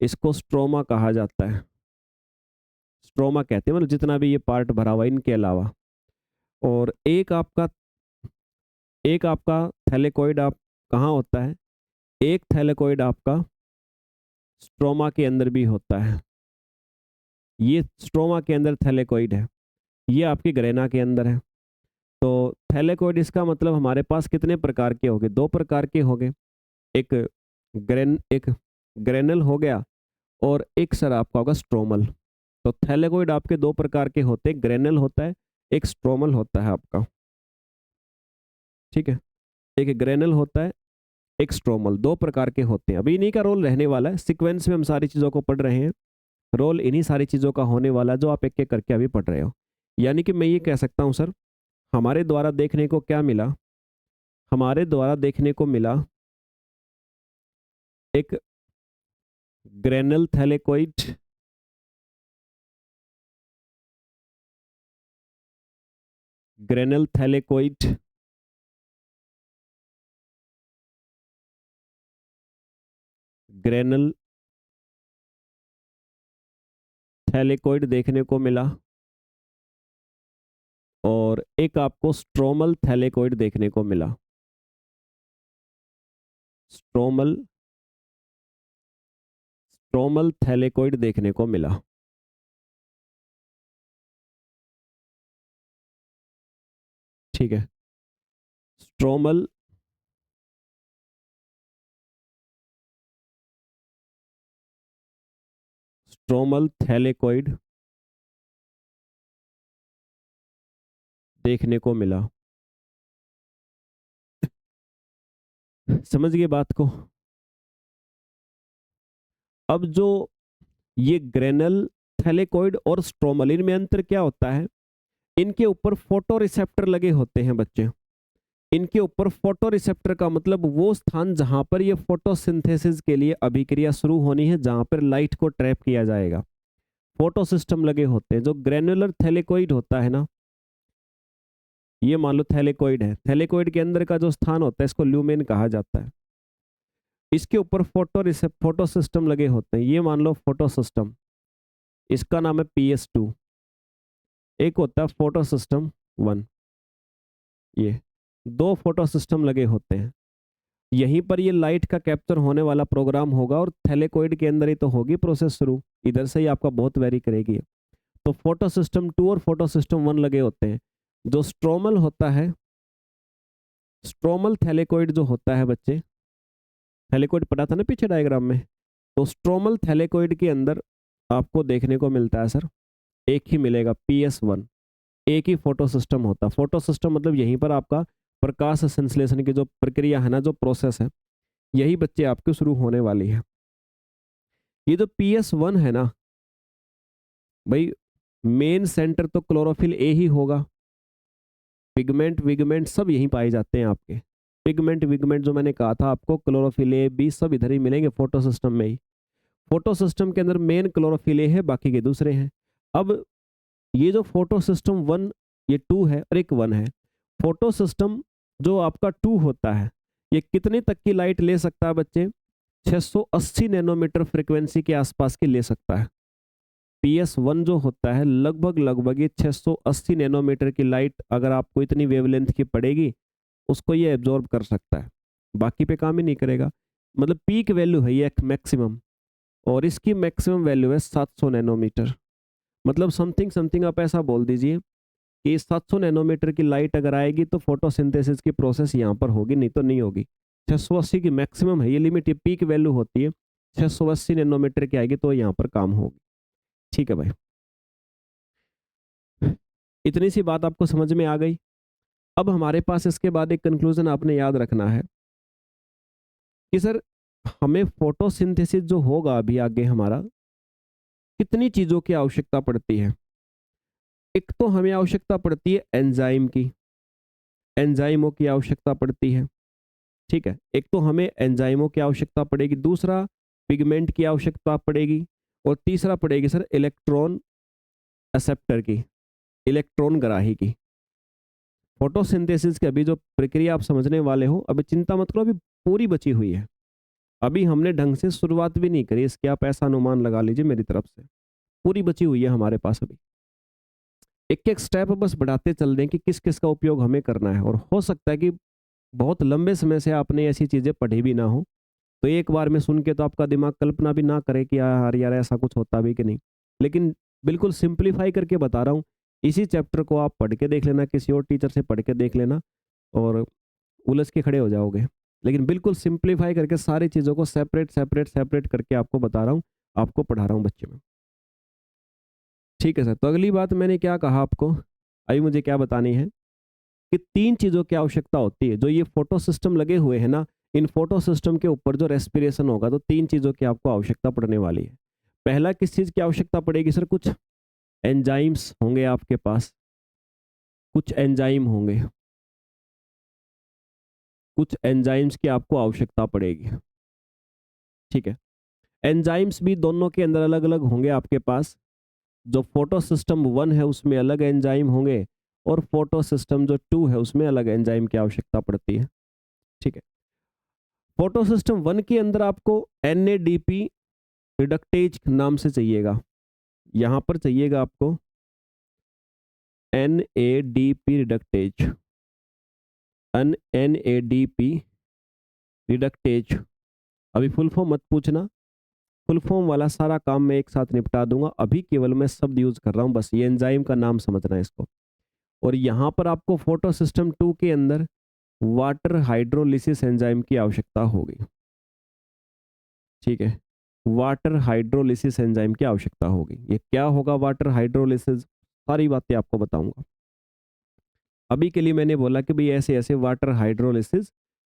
इसको स्ट्रोमा कहा जाता है। स्ट्रोमा कहते हैं, मतलब जितना भी ये पार्ट भरा हुआ है इनके अलावा। और एक आपका थैलेकोइड आप कहाँ होता है? एक थैलेकोइड आपका स्ट्रोमा के अंदर भी होता है। ये स्ट्रोमा के अंदर थैलेकोइड है, ये आपकी ग्रेना के अंदर है। तो थैलेकोइड, इसका मतलब हमारे पास कितने प्रकार के होंगे? दो प्रकार के होंगे। एक एक ग्रेनल हो गया, और एक सर आपका होगा स्ट्रोमल। तो थैलेकोइड आपके दो प्रकार के होते हैं, ग्रेनल होता है, एक स्ट्रोमल होता है आपका। ठीक है, एक ग्रेनल होता है, एक स्ट्रोमल, दो प्रकार के होते हैं। अभी इन्हीं का रोल रहने वाला है, सीक्वेंस में हम सारी चीज़ों को पढ़ रहे हैं, रोल इन्हीं सारी चीज़ों का होने वाला है जो आप एक एक करके अभी पढ़ रहे हो। यानी कि मैं ये कह सकता हूँ सर, हमारे द्वारा देखने को क्या मिला, हमारे द्वारा देखने को मिला एक ग्रेनल थैलेकोइड, ग्रेनल थैलेकोइड, ग्रेनल थैलेकोइड देखने को मिला, और एक आपको स्ट्रोमल थैलेकोइड देखने को मिला। स्ट्रोमल स्ट्रोमल थैलेकोइड देखने को मिला। ठीक है, स्ट्रोमल स्ट्रोमल थैलेकोइड देखने को मिला। समझ गए बात को? अब जो ये ग्रेनल थैलेकोइड और स्ट्रोमल, इनमें अंतर क्या होता है? इनके ऊपर फोटो रिसेप्टर लगे होते हैं बच्चे। इनके ऊपर फोटो रिसेप्टर का मतलब वो स्थान जहां पर ये फोटोसिंथेसिस के लिए अभिक्रिया शुरू होनी है, जहां पर लाइट को ट्रैप किया जाएगा, फोटो सिस्टम लगे होते हैं। जो ग्रेनुलर थैलेकोइड होता है ना, ये मान लो थैलेकोइड है, थैलेकोइड के अंदर का जो स्थान होता है इसको ल्यूमेन कहा जाता है। इसके ऊपर फोटो सिस्टम लगे होते हैं, ये मान लो फोटो सिस्टम, इसका नाम है PS2। एक होता है फोटो सिस्टम 1, ये दो फोटो सिस्टम लगे होते हैं। यहीं पर ये लाइट का कैप्चर होने वाला प्रोग्राम होगा, और थैलेकोइड के अंदर ही तो होगी प्रोसेस शुरू, इधर से ही आपका बहुत वेरी करेगी। तो फोटो सिस्टम 2 और फोटो सिस्टम 1 लगे होते हैं। जो स्ट्रोमल होता है, स्ट्रोमल थैलेकोइड जो होता है बच्चे, थैलेकोइड पढ़ा था ना पीछे डायग्राम में, तो स्ट्रोमल थैलेकोइड के अंदर आपको देखने को मिलता है सर, एक ही मिलेगा PS1, एक ही फोटो सिस्टम होता है। फोटो सिस्टम मतलब यहीं पर आपका प्रकाश संश्लेषण की जो प्रक्रिया है ना, जो प्रोसेस है, यही बच्चे आपके शुरू होने वाली है। ये जो PS1 है ना भाई, मेन सेंटर तो क्लोरोफिल ए ही होगा, पिगमेंट विगमेंट सब यहीं पाए जाते हैं आपके। पिगमेंट विगमेंट जो मैंने कहा था आपको, क्लोरोफिल ए बी सब इधर ही मिलेंगे फोटो सिस्टम में ही। फोटो सिस्टम के अंदर मेन क्लोरोफिल ए है, बाकी के दूसरे हैं। अब ये जो फोटो सिस्टम 1, ये 2 है और एक 1 है। फोटो सिस्टम जो आपका 2 होता है, ये कितने तक की लाइट ले सकता है बच्चे? 680 नैनोमीटर फ्रीक्वेंसी के आसपास की ले सकता है। PS1 जो होता है लगभग लगभग ये 680 नैनोमीटर की लाइट, अगर आपको इतनी वेवलेंथ की पड़ेगी, उसको ये एब्जॉर्ब कर सकता है, बाकी पे काम ही नहीं करेगा। मतलब पीक वैल्यू है ये एक मैक्सिमम, और इसकी मैक्सिमम वैल्यू है 700 नैनोमीटर। मतलब समथिंग समथिंग आप ऐसा बोल दीजिए कि 700 नैनोमीटर की लाइट अगर आएगी तो फोटोसिंथेसिस की प्रोसेस यहाँ पर होगी, नहीं तो नहीं होगी। 680 की मैक्सिमम है ये लिमिट, ये पीक वैल्यू होती है। 680 नैनोमीटर की आएगी तो यहाँ पर काम होगी। ठीक है भाई, इतनी सी बात आपको समझ में आ गई। अब हमारे पास इसके बाद एक कंक्लूजन आपने याद रखना है कि सर हमें फोटोसिंथेसिस जो होगा अभी आगे हमारा, कितनी चीज़ों की आवश्यकता पड़ती है। एक तो हमें आवश्यकता पड़ती है एंजाइम की, एंजाइमों की आवश्यकता पड़ती है। ठीक है, एक तो हमें एंजाइमों की आवश्यकता पड़ेगी, दूसरा पिगमेंट की आवश्यकता पड़ेगी, और तीसरा पड़ेगी सर इलेक्ट्रॉन एक्सेप्टर की, इलेक्ट्रॉन ग्राही की। फोटोसिंथेसिस की अभी जो प्रक्रिया आप समझने वाले हो, अभी चिंता मत करो, अभी पूरी बची हुई है। अभी हमने ढंग से शुरुआत भी नहीं करी इसके, आप ऐसा अनुमान लगा लीजिए मेरी तरफ से, पूरी बची हुई है हमारे पास। अभी एक एक स्टेप बस बढ़ाते चल रहे हैं कि किस किस का उपयोग हमें करना है। और हो सकता है कि बहुत लंबे समय से आपने ऐसी चीज़ें पढ़ी भी ना हो, तो एक बार में सुन के तो आपका दिमाग कल्पना भी ना करे कि यार यार ऐसा कुछ होता भी कि नहीं। लेकिन बिल्कुल सिंप्लीफाई करके बता रहा हूँ, इसी चैप्टर को आप पढ़ के देख लेना, किसी और टीचर से पढ़ के देख लेना, और उलझ के खड़े हो जाओगे। लेकिन बिल्कुल सिंप्लीफाई करके सारी चीज़ों को सेपरेट सेपरेट सेपरेट करके आपको बता रहा हूँ, आपको पढ़ा रहा हूँ बच्चे में। ठीक है सर, तो अगली बात मैंने क्या कहा आपको, अभी मुझे क्या बतानी है? कि 3 चीज़ों की आवश्यकता होती है। जो ये फोटो सिस्टम लगे हुए हैं ना, इन फोटो सिस्टम के ऊपर जो रेस्पिरेशन होगा तो 3 चीज़ों की आपको आवश्यकता पड़ने वाली है। पहला किस चीज़ की आवश्यकता पड़ेगी सर? कुछ एंजाइम्स होंगे आपके पास, कुछ एंजाइम होंगे, कुछ एंजाइम्स की आपको आवश्यकता पड़ेगी, ठीक है। एंजाइम्स भी दोनों के अंदर अलग-अलग होंगे आपके पास। जो फोटो सिस्टम 1 है उसमें अलग एंजाइम होंगे और फोटो सिस्टम जो 2 है उसमें अलग एंजाइम की आवश्यकता पड़ती है, ठीक है। फोटो सिस्टम 1 के अंदर आपको NADP रिडक्टेज नाम से चाहिएगा। यहाँ पर चाहिएगा आपको NADP रिडक्टेज, NADP रिडक्टेज। अभी फुल फॉर्म मत पूछना, फुल फॉर्म वाला सारा काम मैं एक साथ निपटा दूंगा। अभी केवल मैं शब्द यूज कर रहा हूँ, बस ये एंजाइम का नाम समझना है इसको। और यहाँ पर आपको फोटो सिस्टम 2 के अंदर वाटर हाइड्रोलिसिस एंजाइम की आवश्यकता होगी, ठीक है। वाटर हाइड्रोलिसिस एंजाइम की आवश्यकता होगी। ये क्या होगा वाटर हाइड्रोलिसिस, सारी बातें आपको बताऊंगा। अभी के लिए मैंने बोला कि भाई ऐसे ऐसे वाटर हाइड्रोलिसिस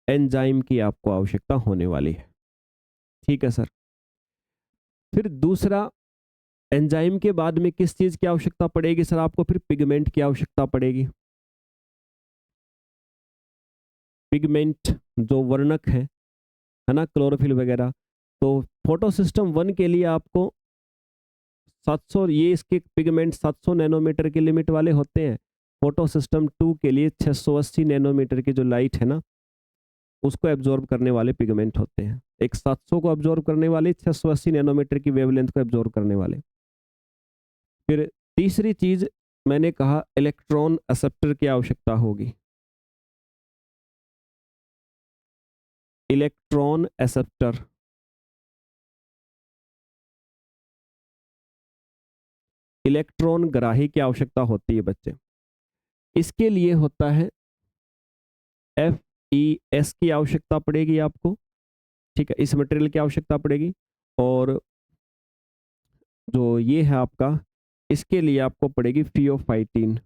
एंजाइम की आपको आवश्यकता होने वाली है, ठीक है सर। फिर दूसरा, एंजाइम के बाद में किस चीज की आवश्यकता पड़ेगी सर? आपको फिर पिगमेंट की आवश्यकता पड़ेगी। पिगमेंट जो वर्णक है ना, क्लोरोफिल वगैरह। तो फोटो सिस्टम 1 के लिए आपको 700, ये इसके पिगमेंट 700 नैनोमीटर की लिमिट वाले होते हैं। फोटो सिस्टम 2 के लिए 680 नैनोमीटर की जो लाइट है ना उसको एब्जॉर्ब करने वाले पिगमेंट होते हैं। एक 700 को एब्जॉर्ब करने वाले, 680 नैनोमीटर की वेवलेंथ को एब्जॉर्ब करने वाले। फिर तीसरी चीज मैंने कहा इलेक्ट्रॉन एक्सेप्टर की आवश्यकता होगी। इलेक्ट्रॉन एक्सेप्टर, इलेक्ट्रॉन ग्राही की आवश्यकता होती है बच्चे। इसके लिए होता है FeS की आवश्यकता पड़ेगी आपको, ठीक है। इस मटेरियल की आवश्यकता पड़ेगी। और जो ये है आपका, इसके लिए आपको पड़ेगी फियोफाइटिन।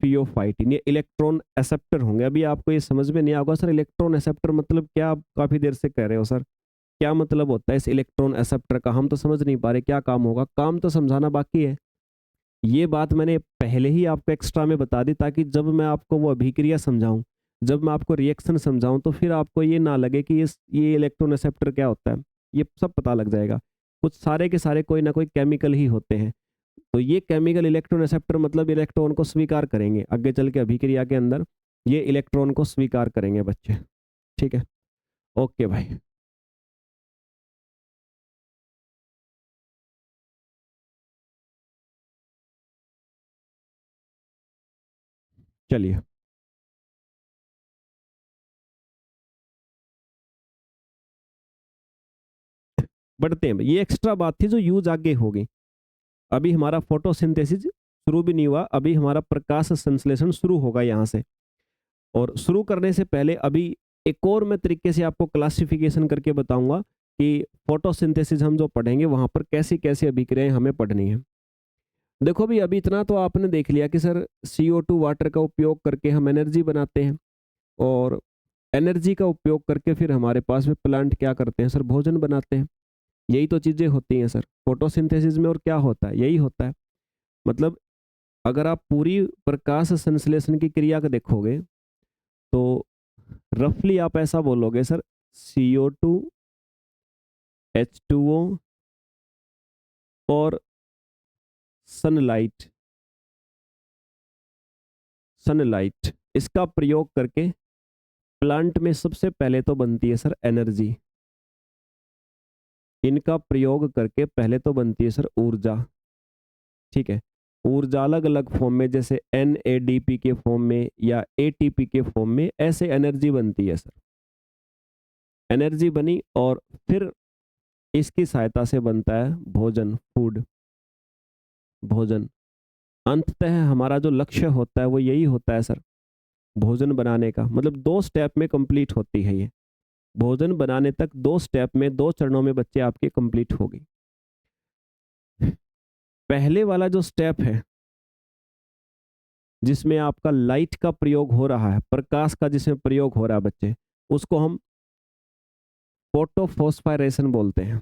फियोफाइटिन ये इलेक्ट्रॉन एक्सेप्टर होंगे। अभी आपको ये समझ में नहीं आएगा सर इलेक्ट्रॉन एक्सेप्टर मतलब क्या, आप काफी देर से कह रहे हो सर क्या मतलब होता है इस इलेक्ट्रॉन एक्सेप्टर का, हम तो समझ नहीं पा रहे क्या काम होगा। काम तो समझाना बाकी है। ये बात मैंने पहले ही आपको एक्स्ट्रा में बता दी ताकि जब मैं आपको वो अभिक्रिया समझाऊं, जब मैं आपको रिएक्शन समझाऊं तो फिर आपको ये ना लगे कि ये इलेक्ट्रॉन एक्सेप्टर क्या होता है। ये सब पता लग जाएगा। कुछ सारे के सारे कोई ना कोई केमिकल ही होते हैं। तो ये केमिकल इलेक्ट्रॉन एक्सेप्टर मतलब इलेक्ट्रॉन को स्वीकार करेंगे आगे चल के अभिक्रिया के अंदर, ये इलेक्ट्रॉन को स्वीकार करेंगे बच्चे, ठीक है। ओके भाई। चलिए बढ़ते हैं। ये एक्स्ट्रा बात थी जो यूज आगे होगी। अभी हमारा फोटोसिंथेसिस शुरू भी नहीं हुआ, अभी हमारा प्रकाश संश्लेषण शुरू होगा यहाँ से। और शुरू करने से पहले अभी एक और मैं तरीके से आपको क्लासिफिकेशन करके बताऊंगा कि फोटोसिंथेसिस हम जो पढ़ेंगे वहां पर कैसी कैसी अभिक्रियाएं हमें पढ़नी है। देखो भी अभी इतना तो आपने देख लिया कि सर CO2 वाटर का उपयोग करके हम एनर्जी बनाते हैं, और एनर्जी का उपयोग करके फिर हमारे पास में प्लांट क्या करते हैं सर, भोजन बनाते हैं। यही तो चीजें होती हैं सर फोटोसिंथेसिस में। और क्या होता है, यही होता है। मतलब अगर आप पूरी प्रकाश संश्लेषण की क्रिया को देखोगे तो रफली आप ऐसा बोलोगे सर, CO2, H2O और सनलाइट, सनलाइट इसका प्रयोग करके प्लांट में सबसे पहले तो बनती है सर एनर्जी। इनका प्रयोग करके पहले तो बनती है सर ऊर्जा, ठीक है। ऊर्जा अलग अलग फॉर्म में, जैसे NADP के फॉर्म में या ATP के फॉर्म में, ऐसे एनर्जी बनती है सर। एनर्जी बनी और फिर इसकी सहायता से बनता है भोजन, फूड, भोजन। अंततः हमारा जो लक्ष्य होता है वो यही होता है सर, भोजन बनाने का। मतलब 2 स्टेप में कंप्लीट होती है ये। भोजन बनाने तक 2 स्टेप में, 2 चरणों में बच्चे आपके कंप्लीट होगी। पहले वाला जो स्टेप है जिसमें आपका लाइट का प्रयोग हो रहा है, प्रकाश का जिसमें प्रयोग हो रहा है बच्चे, उसको हम फोटोफॉस्फोराइलेशन बोलते हैं।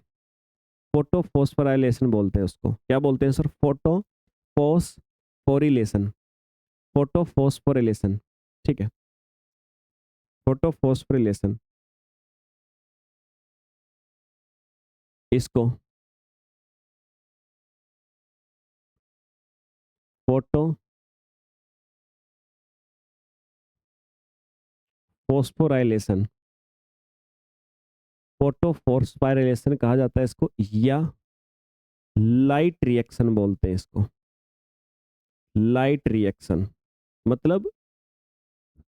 फोटोफॉस्फोराइलेशन बोलते हैं उसको। क्या बोलते हैं सर? फोटोफॉस्फोरिलेशन। फोटोफॉस्फोरिलेशन। ठीक है, फोटोफॉस्फोरिलेशन। इसको फोटो फोस्फोराइलेशन, फोटोफॉस्फोराइलेशन कहा जाता है इसको, या लाइट रिएक्शन बोलते हैं इसको। लाइट रिएक्शन मतलब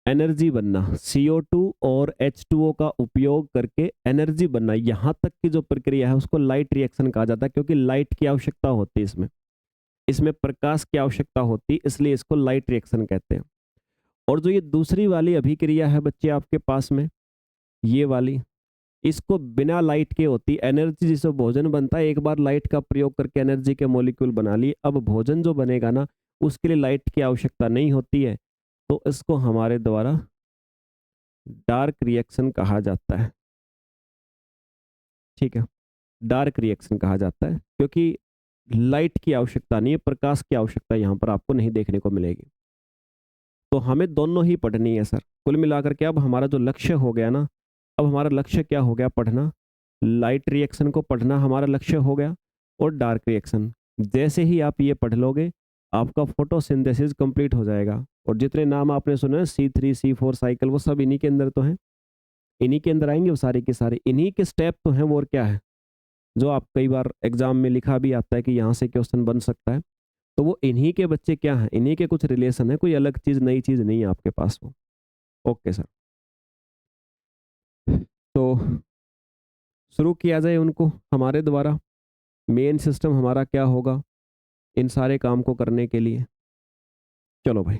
एनर्जी बनना, CO2 और H2O का उपयोग करके एनर्जी बनना, यहाँ तक की जो प्रक्रिया है उसको लाइट रिएक्शन कहा जाता है, क्योंकि लाइट की आवश्यकता होती है इसमें, इसमें प्रकाश की आवश्यकता होती है, इसलिए इसको लाइट रिएक्शन कहते हैं। और जो ये दूसरी वाली अभिक्रिया है बच्चे आपके पास में, ये वाली, इसको बिना लाइट के होती एनर्जी, जिससे भोजन बनता है, एक बार लाइट का प्रयोग करके एनर्जी के मॉलिक्यूल बना लिए, अब भोजन जो बनेगा ना उसके लिए लाइट की आवश्यकता नहीं होती है, तो इसको हमारे द्वारा डार्क रिएक्शन कहा जाता है। ठीक है, डार्क रिएक्शन कहा जाता है, क्योंकि लाइट की आवश्यकता नहीं है, प्रकाश की आवश्यकता यहाँ पर आपको नहीं देखने को मिलेगी। तो हमें दोनों ही पढ़नी है सर। कुल मिलाकर के अब हमारा जो लक्ष्य हो गया ना, अब हमारा लक्ष्य क्या हो गया? पढ़ना। लाइट रिएक्शन को पढ़ना हमारा लक्ष्य हो गया, और डार्क रिएक्शन। जैसे ही आप ये पढ़ लोगे, आपका फोटोसिंथेसिस कंप्लीट हो जाएगा। और जितने नाम आपने सुने C3 C4 साइकिल, वो सब इन्हीं के अंदर तो हैं, इन्हीं के अंदर आएंगे वो सारे के सारे, इन्हीं के स्टेप तो हैं वो, और क्या है जो आप कई बार एग्जाम में लिखा भी आता है कि यहाँ से क्वेश्चन बन सकता है, तो वो इन्हीं के बच्चे क्या हैं, इन्हीं के कुछ रिलेशन है, कोई अलग चीज़ नई चीज़ नहीं है आपके पास वो। ओके सर, तो शुरू किया जाए उनको हमारे द्वारा। मेन सिस्टम हमारा क्या होगा इन सारे काम को करने के लिए? चलो भाई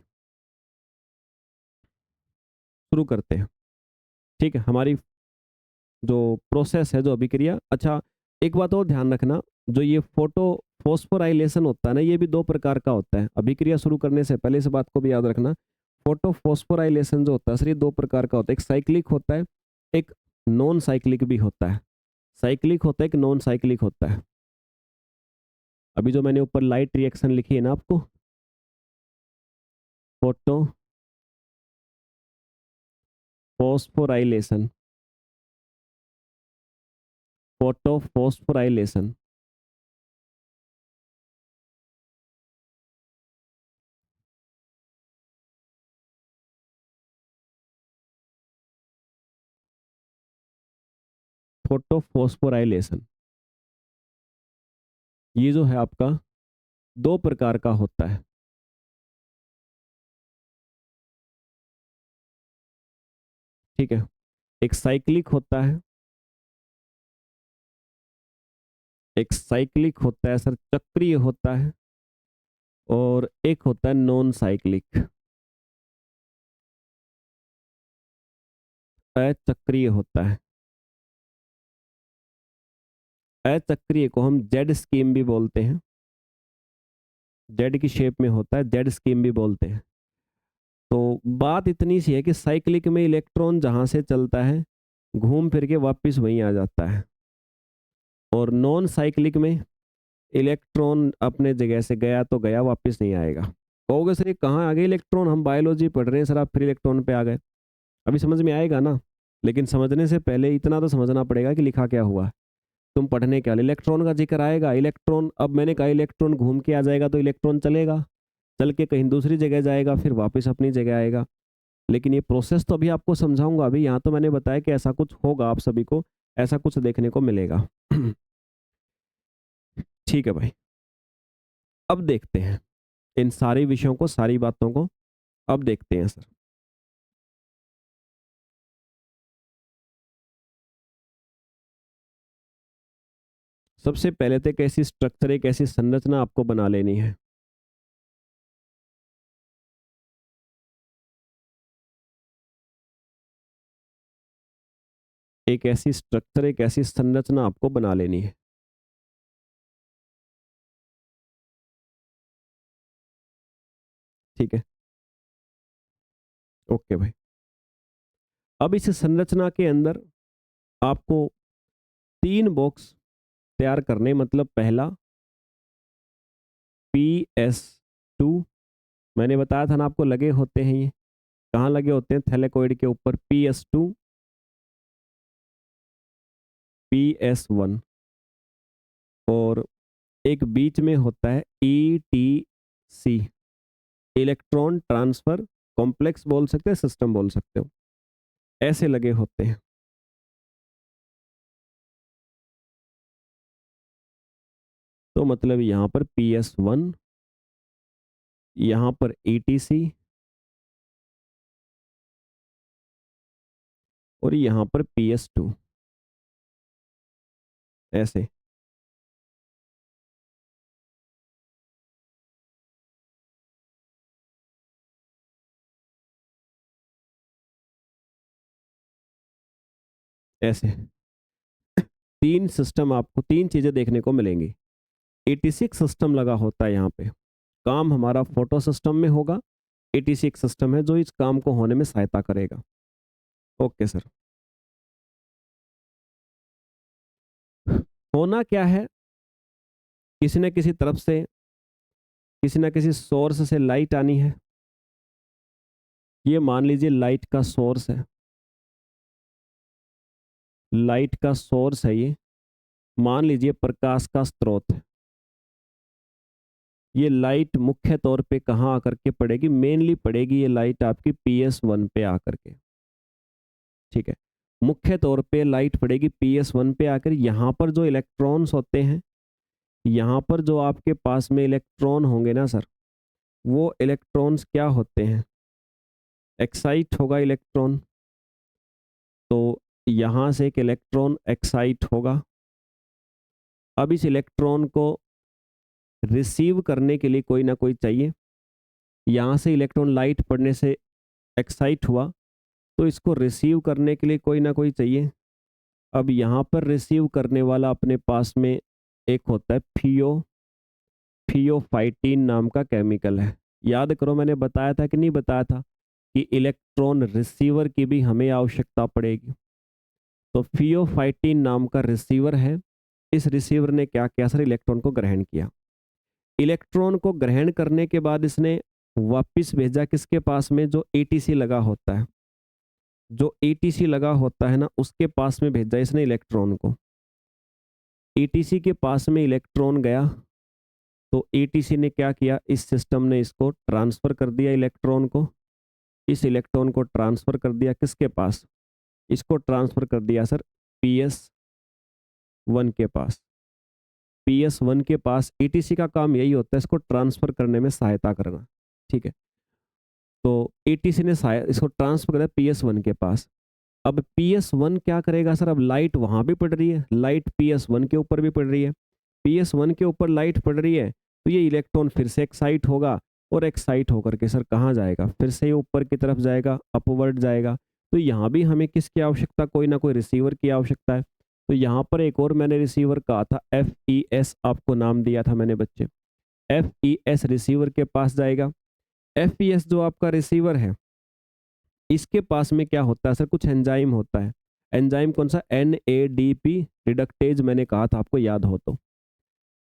शुरू करते हैं। ठीक है, हमारी जो प्रोसेस है, जो अभिक्रिया। अच्छा, एक बात और ध्यान रखना, जो ये फोटो फॉस्फोराइलेशन होता है ना, ये भी दो प्रकार का होता है। अभिक्रिया शुरू करने से पहले इस बात को भी याद रखना, फोटो फॉस्फोराइलेशन जो होता है सर, ये दो प्रकार का होता है। एक साइक्लिक होता है, एक नॉन साइक्लिक भी होता है। साइक्लिक होता है, एक नॉन साइक्लिक होता है। अभी जो मैंने ऊपर लाइट रिएक्शन लिखी है ना आपको, photo phosphorylation, photo phosphorylation, photo phosphorylation, ये जो है आपका दो प्रकार का होता है। ठीक है, एक साइक्लिक होता है, एक साइक्लिक होता है सर, चक्रीय होता है, और एक होता है नॉन साइक्लिक, अचक्रीय होता है। अचक्रीय को हम जेड स्कीम भी बोलते हैं, जेड की शेप में होता है, जेड स्कीम भी बोलते हैं। तो बात इतनी सी है कि साइक्लिक में इलेक्ट्रॉन जहां से चलता है घूम फिर के वापस वहीं आ जाता है, और नॉन साइक्लिक में इलेक्ट्रॉन अपने जगह से गया तो गया, वापस नहीं आएगा। कहोगे सर ये कहाँ आ गए इलेक्ट्रॉन, हम बायोलॉजी पढ़ रहे हैं सर, आप फिर इलेक्ट्रॉन पे आ गए। अभी समझ में आएगा ना, लेकिन समझने से पहले इतना तो समझना पड़ेगा कि लिखा क्या हुआ है। तुम पढ़ने क्या, इलेक्ट्रॉन का जिक्र आएगा, इलेक्ट्रॉन, अब मैंने कहा इलेक्ट्रॉन घूम के आ जाएगा, तो इलेक्ट्रॉन चलेगा, चल के कहीं दूसरी जगह जाएगा, फिर वापस अपनी जगह आएगा। लेकिन ये प्रोसेस तो अभी आपको समझाऊंगा। अभी यहाँ तो मैंने बताया कि ऐसा कुछ होगा, आप सभी को ऐसा कुछ देखने को मिलेगा। ठीक है भाई, अब देखते हैं इन सारे विषयों को, सारी बातों को अब देखते हैं सर। सबसे पहले तो एक ऐसी स्ट्रक्चर, एक ऐसी संरचना आपको बना लेनी है। एक ऐसी स्ट्रक्चर, एक ऐसी संरचना आपको बना लेनी है। ठीक है, ओके भाई। अब इस संरचना के अंदर आपको 3 बॉक्स तैयार करने, मतलब पहला PS2, मैंने बताया था ना आपको लगे होते हैं ये, कहाँ लगे होते हैं? थैलेकोइड के ऊपर PS2, PS1, और एक बीच में होता है ETC, इलेक्ट्रॉन ट्रांसफर कॉम्प्लेक्स बोल सकते हैं, सिस्टम बोल सकते हो, ऐसे लगे होते हैं। तो मतलब यहाँ पर PS1, यहाँ पर ETC, और यहाँ पर PS2, ऐसे। ऐसे 3 सिस्टम, आपको 3 चीजें देखने को मिलेंगी। 86 सिस्टम लगा होता है यहाँ पे, काम हमारा फोटो सिस्टम में होगा। 86 सिस्टम है जो इस काम को होने में सहायता करेगा। Okay sir. होना क्या है, किसी न किसी तरफ से, किसी न किसी सोर्स से लाइट आनी है। ये मान लीजिए लाइट का सोर्स है, लाइट का सोर्स है ये, मान लीजिए प्रकाश का स्रोत है। ये लाइट मुख्य तौर पे कहाँ आकर के पड़ेगी? मेनली पड़ेगी ये लाइट आपकी PS1 पे आकर के, ठीक है। मुख्य तौर पे लाइट पड़ेगी PS1 पे आकर। यहाँ पर जो इलेक्ट्रॉन्स होते हैं, यहाँ पर जो आपके पास में इलेक्ट्रॉन होंगे ना सर, वो इलेक्ट्रॉन्स क्या होते हैं? एक्साइट होगा इलेक्ट्रॉन, तो यहाँ से एक इलेक्ट्रॉन एक्साइट होगा। अब इस इलेक्ट्रॉन को रिसीव करने के लिए कोई ना कोई चाहिए। यहाँ से इलेक्ट्रॉन लाइट पड़ने से एक्साइट हुआ, तो इसको रिसीव करने के लिए कोई ना कोई चाहिए। अब यहाँ पर रिसीव करने वाला अपने पास में एक होता है फियोफाइटीन नाम का केमिकल है। याद करो मैंने बताया था कि नहीं बताया था कि इलेक्ट्रॉन रिसीवर की भी हमें आवश्यकता पड़ेगी। तो फियोफाइटीन नाम का रिसीवर है। इस रिसीवर ने क्या किया सर? इलेक्ट्रॉन को ग्रहण किया। इलेक्ट्रॉन को ग्रहण करने के बाद इसने वापस भेजा किसके पास में? जो एटीसी लगा होता है, जो एटीसी लगा होता है ना, उसके पास में भेजा इसने इलेक्ट्रॉन को। एटीसी के पास में इलेक्ट्रॉन गया, तो एटीसी ने क्या किया? इस सिस्टम ने इसको ट्रांसफर कर दिया इलेक्ट्रॉन को। इस इलेक्ट्रॉन को ट्रांसफर कर दिया किसके पास? इसको ट्रांसफर कर दिया सर PS1 के पास। PS1 के पास एटीसी का काम यही होता है, इसको ट्रांसफर करने में सहायता करना, ठीक है। तो एटीसी ने इसको ट्रांसफर कर दिया PS1 के पास। अब PS1 क्या करेगा सर? अब लाइट वहां भी पड़ रही है, लाइट PS1 के ऊपर भी पड़ रही है। PS1 के ऊपर लाइट पड़ रही है, तो ये इलेक्ट्रॉन फिर से एक्साइट होगा, और एक्साइट होकर के सर कहाँ जाएगा? फिर से ऊपर की तरफ जाएगा, अपवर्ड जाएगा। तो यहाँ भी हमें किसकी आवश्यकता? कोई ना कोई रिसीवर की आवश्यकता है। तो यहाँ पर एक और मैंने रिसीवर कहा था, FES आपको नाम दिया था मैंने बच्चे। FES रिसीवर के पास जाएगा। FES जो आपका रिसीवर है, इसके पास में क्या होता है सर? कुछ एंजाइम होता है। एंजाइम कौन सा? NADP रिडक्टेज, मैंने कहा था आपको याद हो तो।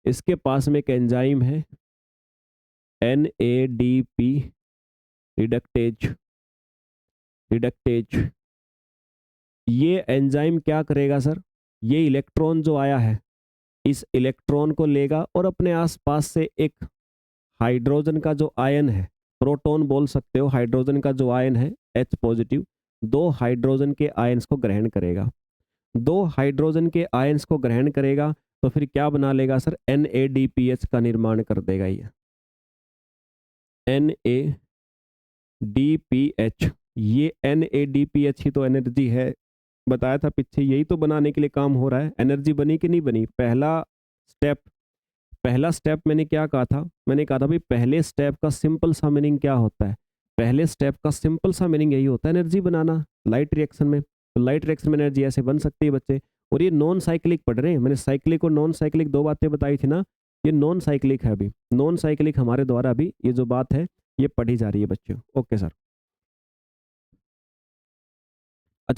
इसके पास में एक एंजाइम है NADP रिडक्टेज, रिडक्टेज। ये एंजाइम क्या करेगा सर? ये इलेक्ट्रॉन जो आया है, इस इलेक्ट्रॉन को लेगा और अपने आसपास से एक हाइड्रोजन का जो आयन है, प्रोटॉन बोल सकते हो, हाइड्रोजन का जो आयन है H पॉजिटिव, 2 हाइड्रोजन के आयंस को ग्रहण करेगा। 2 हाइड्रोजन के आयंस को ग्रहण करेगा, तो फिर क्या बना लेगा सर? NADPH का निर्माण कर देगा ये। NADPH, ये NADPH ही तो एनर्जी है, बताया था पीछे, यही तो बनाने के लिए काम हो रहा है। एनर्जी बनी कि नहीं बनी? स्टेप पहला स्टेप मैंने क्या कहा था? मैंने कहा था भाई पहले स्टेप का सिंपल सा मीनिंग क्या होता है? पहले स्टेप का सिंपल सा मीनिंग यही होता है, एनर्जी बनाना लाइट रिएक्शन में। तो लाइट रिएक्शन में एनर्जी ऐसे बन सकती है बच्चे। और ये नॉन साइक्लिक पढ़ रहे हैं, मैंने साइक्लिक और नॉन साइक्लिक 2 बातें बताई थी ना, ये नॉन साइक्लिक है। अभी नॉन साइक्लिक हमारे द्वारा अभी ये जो बात है ये पढ़ी जा रही है बच्चों। Okay sir.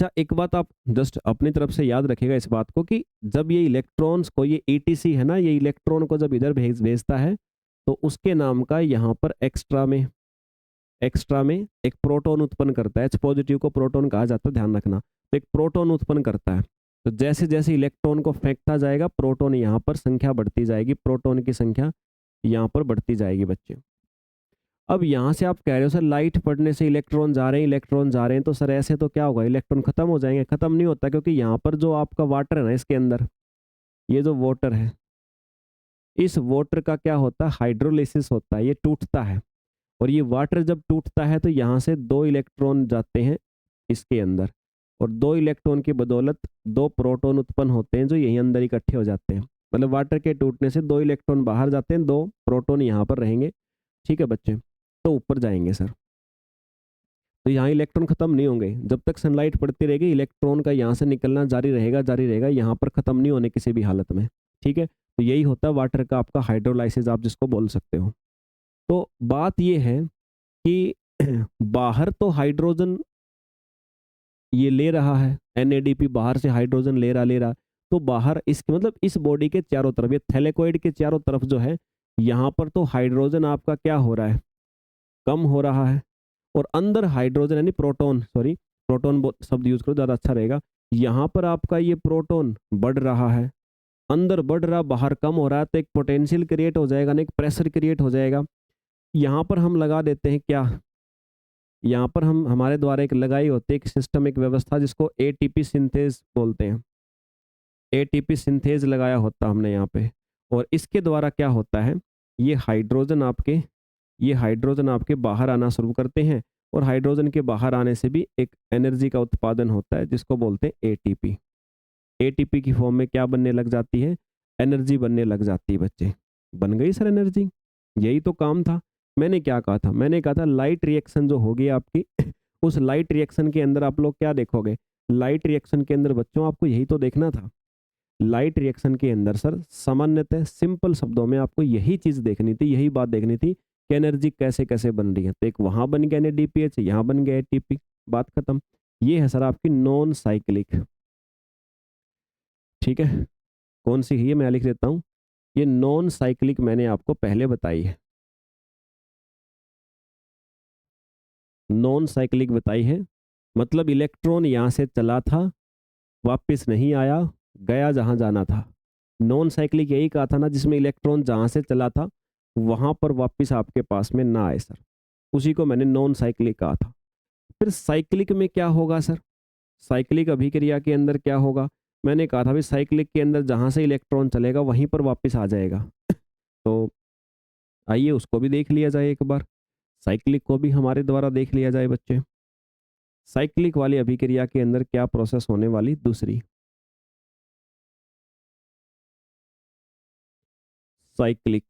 अच्छा, एक बात आप जस्ट अपनी तरफ से याद रखिएगा इस बात को कि जब ये इलेक्ट्रॉन्स को, ये ईटीसी है ना, ये इलेक्ट्रॉन को जब इधर भेजता है तो उसके नाम का यहाँ पर एक्स्ट्रा में एक प्रोटॉन उत्पन्न करता है। H पॉजिटिव को प्रोटॉन कहा जाता है, ध्यान रखना। तो एक प्रोटॉन उत्पन्न करता है। तो जैसे जैसे इलेक्ट्रॉन को फेंकता जाएगा प्रोटॉन यहाँ पर संख्या बढ़ती जाएगी, प्रोटॉन की संख्या यहाँ पर बढ़ती जाएगी बच्चे। अब यहाँ से आप कह रहे हो सर लाइट पड़ने से इलेक्ट्रॉन जा रहे हैं, इलेक्ट्रॉन जा रहे हैं, तो सर ऐसे तो क्या होगा, इलेक्ट्रॉन खत्म हो जाएंगे? खत्म नहीं होता, क्योंकि यहाँ पर जो आपका वाटर है ना, इसके अंदर ये जो वाटर है, इस वाटर का क्या होता है, हाइड्रोलिसिस होता है, ये टूटता है। और ये वाटर जब टूटता है तो यहाँ से 2 इलेक्ट्रॉन जाते हैं इसके अंदर, और 2 इलेक्ट्रॉन की बदौलत 2 प्रोटॉन उत्पन्न होते हैं जो यहीं अंदर इकट्ठे हो जाते हैं। मतलब वाटर के टूटने से 2 इलेक्ट्रॉन बाहर जाते हैं, 2 प्रोटॉन यहाँ पर रहेंगे। ठीक है बच्चे, तो ऊपर जाएंगे सर। तो यहाँ इलेक्ट्रॉन खत्म नहीं होंगे, जब तक सनलाइट पड़ती रहेगी इलेक्ट्रॉन का यहाँ से निकलना जारी रहेगा, यहाँ पर खत्म नहीं होने किसी भी हालत में। ठीक है, तो यही होता है वाटर का आपका हाइड्रोलाइसिस, आप जिसको बोल सकते हो। तो बात ये है कि बाहर तो हाइड्रोजन ये ले रहा है, NADP बाहर से हाइड्रोजन ले रहा, तो बाहर इसके मतलब इस बॉडी के चारों तरफ, ये थैलेकोइड के चारों तरफ जो है, यहाँ पर तो हाइड्रोजन आपका क्या हो रहा है, कम हो रहा है। और अंदर हाइड्रोजन यानी प्रोटॉन, सॉरी प्रोटॉन शब्द यूज करो ज़्यादा अच्छा रहेगा, यहाँ पर आपका ये प्रोटॉन बढ़ रहा है, अंदर बढ़ रहा, बाहर कम हो रहा है, तो एक पोटेंशियल क्रिएट हो जाएगा ना, एक प्रेशर क्रिएट हो जाएगा। यहाँ पर हम लगा देते हैं क्या, यहाँ पर हम हमारे द्वारा एक लगाई होती है एक सिस्टम, एक व्यवस्था जिसको ATP सिंथेज बोलते हैं। ATP सिंथेज लगाया होता हमने यहाँ पे, और इसके द्वारा क्या होता है, ये हाइड्रोजन आपके बाहर आना शुरू करते हैं, और हाइड्रोजन के बाहर आने से भी एक एनर्जी का उत्पादन होता है जिसको बोलते हैं ATP। ATP की फॉर्म में क्या बनने लग जाती है, एनर्जी बनने लग जाती है बच्चे। बन गई सर एनर्जी, यही तो काम था। मैंने क्या कहा था, मैंने कहा था लाइट रिएक्शन जो होगी आपकी उस लाइट रिएक्शन के अंदर आप लोग क्या देखोगे, लाइट रिएक्शन के अंदर बच्चों आपको यही तो देखना था। लाइट रिएक्शन के अंदर सर सामान्यतः सिंपल शब्दों में आपको यही चीज़ देखनी थी, यही बात देखनी थी कि एनर्जी कैसे कैसे बन रही है। तो एक वहाँ बन गया NADPH, यहाँ बन गया ATP, बात खत्म। ये है सर आपकी नॉन साइक्लिक। ठीक है, कौन सी है ये मैं लिख देता हूँ, ये नॉन साइक्लिक मैंने आपको पहले बताई है, नॉन साइक्लिक बताई है। मतलब इलेक्ट्रॉन यहाँ से चला था, वापस नहीं आया, गया जहाँ जाना था। नॉन साइक्लिक यही कहा था ना, जिसमें इलेक्ट्रॉन जहाँ से चला था वहाँ पर वापस आपके पास में ना आए सर, उसी को मैंने नॉन साइक्लिक कहा था। फिर साइक्लिक में क्या होगा सर, साइक्लिक अभिक्रिया के अंदर क्या होगा, मैंने कहा था भाई साइक्लिक के अंदर जहाँ से इलेक्ट्रॉन चलेगा वहीं पर वापस आ जाएगा। तो आइए उसको भी देख लिया जाए एक बार, साइक्लिक को भी हमारे द्वारा देख लिया जाए बच्चे। साइक्लिक वाली अभिक्रिया के अंदर क्या प्रोसेस होने वाली, दूसरी साइक्लिक।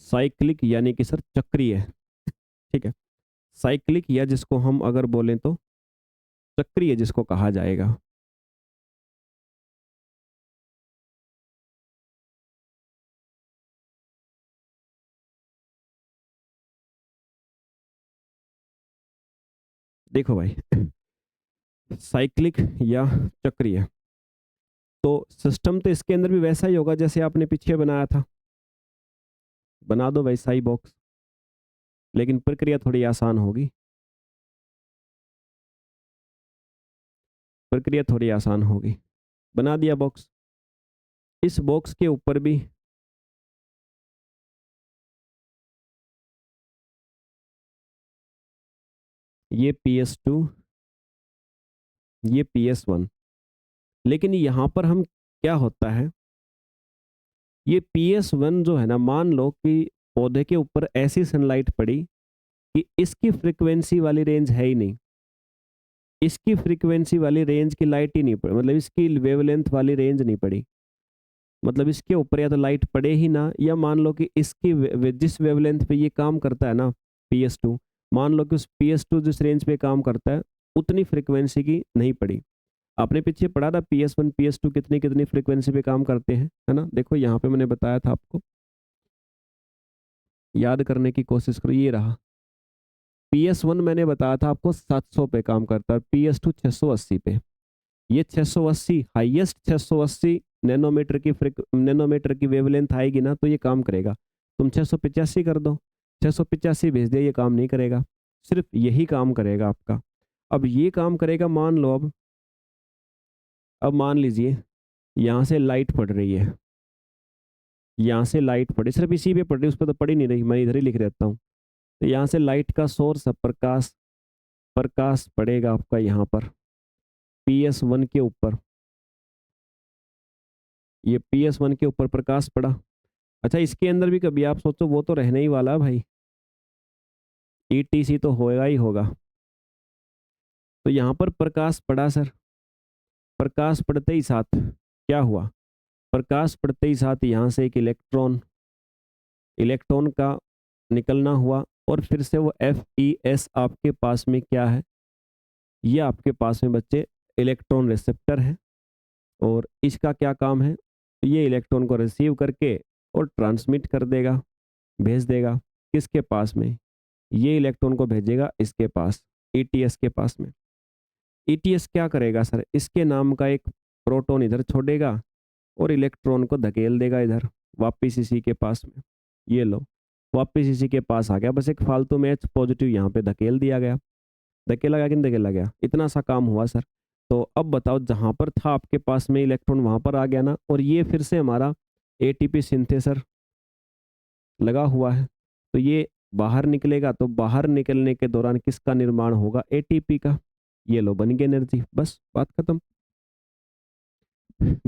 साइक्लिक यानी कि सर चक्रीय। ठीक है, साइक्लिक या जिसको हम अगर बोलें तो चक्रीय जिसको कहा जाएगा। देखो भाई साइक्लिक या चक्रीय, तो सिस्टम तो इसके अंदर भी वैसा ही होगा जैसे आपने पीछे बनाया था, बना दो वैसा ही बॉक्स, लेकिन प्रक्रिया थोड़ी आसान होगी, प्रक्रिया थोड़ी आसान होगी। बना दिया बॉक्स, इस बॉक्स के ऊपर भी ये PS2, ये PS1, लेकिन यहाँ पर हम क्या होता है, ये PS1 जो है ना, मान लो कि पौधे के ऊपर ऐसी सनलाइट पड़ी कि इसकी फ्रीक्वेंसी वाली रेंज है ही नहीं, इसकी फ्रीक्वेंसी वाली रेंज की लाइट ही नहीं पड़ी, मतलब इसकी वेवलेंथ वाली रेंज नहीं पड़ी, मतलब इसके ऊपर या तो लाइट पड़े ही ना, या मान लो कि इसकी जिस वेवलेंथ पे ये काम करता है ना PS2, मान लो कि उस PS2 जिस रेंज पे काम करता है उतनी फ्रीक्वेंसी की नहीं पड़ी, आपने पीछे पढ़ा था PS1 PS2 कितनी कितनी फ्रीक्वेंसी पे काम करते हैं, है ना? देखो यहाँ पे मैंने बताया था आपको, याद करने की कोशिश करो, ये रहा। PS1 मैंने बताया था आपको 700 पे काम करता है, PS2 680 पे। ये 680 हाईएस्ट 680 नैनोमीटर की वेवलेंथ आएगी ना तो ये काम करेगा। तुम 685 कर दो, 685 भेज दिया, ये काम नहीं करेगा। सिर्फ यही काम करेगा आपका। अब ये काम करेगा, मान लो अब मान लीजिए यहाँ से लाइट पड़ रही है, यहाँ से लाइट पड़ी, सिर्फ इसी पे पड़ रही, उस पर तो पड़ ही नहीं रही, मैं इधर ही लिख देता हूँ। तो यहाँ से लाइट का सोर्स है, प्रकाश, प्रकाश पड़ेगा आपका यहाँ पर PS1 के ऊपर, ये PS1 के ऊपर प्रकाश पड़ा। अच्छा, इसके अंदर भी कभी आप सोचो, वो तो रहने ही वाला है भाई, ETC तो होएगा ही होगा। तो यहाँ पर प्रकाश पड़ा सर, प्रकाश पड़ते ही साथ क्या हुआ, प्रकाश पड़ते ही साथ यहाँ से एक इलेक्ट्रॉन, इलेक्ट्रॉन का निकलना हुआ और फिर से वो FeS आपके पास में क्या है, ये आपके पास में बच्चे इलेक्ट्रॉन रिसेप्टर है। और इसका क्या काम है, ये इलेक्ट्रॉन को रिसीव करके और ट्रांसमिट कर देगा, भेज देगा किसके पास में, ये इलेक्ट्रॉन को भेजेगा इसके पास, ETS के पास में। ETS क्या करेगा सर, इसके नाम का एक प्रोटॉन इधर छोड़ेगा और इलेक्ट्रॉन को धकेल देगा इधर वापिस इसी के पास में। ये लो, वापिस इसी के पास आ गया, बस एक फालतू में H पॉजिटिव यहाँ पे धकेल दिया गया। धकेला गया कि नहीं धकेला गया, इतना सा काम हुआ सर। तो अब बताओ, जहाँ पर था आपके पास में इलेक्ट्रॉन वहाँ पर आ गया ना, और ये फिर से हमारा ATP सिंथेसर लगा हुआ है, तो ये बाहर निकलेगा, तो बाहर निकलने के दौरान किसका निर्माण होगा, ATP का। ये लो, बन गई एनर्जी, बस बात खत्म।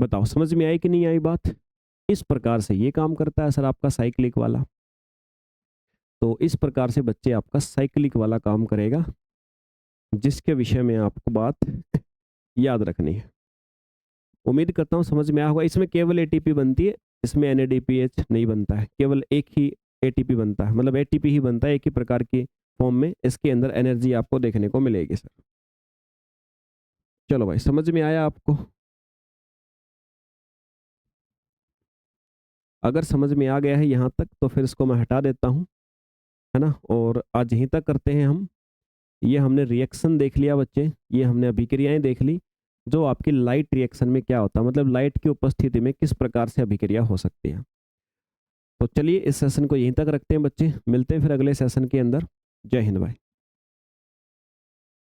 बताओ समझ में आई कि नहीं आई बात। इस प्रकार से ये काम करता है सर आपका साइक्लिक वाला। तो इस प्रकार से बच्चे आपका साइक्लिक वाला काम करेगा, जिसके विषय में आपको बात याद रखनी है। उम्मीद करता हूँ समझ में आया होगा। इसमें केवल ATP बनती है, इसमें NADPH नहीं बनता है, केवल एक ही ATP बनता है, मतलब ATP ही बनता है एक ही प्रकार की फॉर्म में। इसके अंदर एनर्जी आपको देखने को मिलेगी सर। चलो भाई, समझ में आया आपको। अगर समझ में आ गया है यहाँ तक तो फिर इसको मैं हटा देता हूँ, है ना। और आज यहीं तक करते हैं हम। ये हमने रिएक्शन देख लिया बच्चे, ये हमने अभिक्रियाएं देख ली, जो आपकी लाइट रिएक्शन में क्या होता है, मतलब लाइट की उपस्थिति में किस प्रकार से अभिक्रिया हो सकती है। तो चलिए इस सेशन को यहीं तक रखते हैं बच्चे, मिलते हैं फिर अगले सेशन के अंदर। जय हिंद भाई।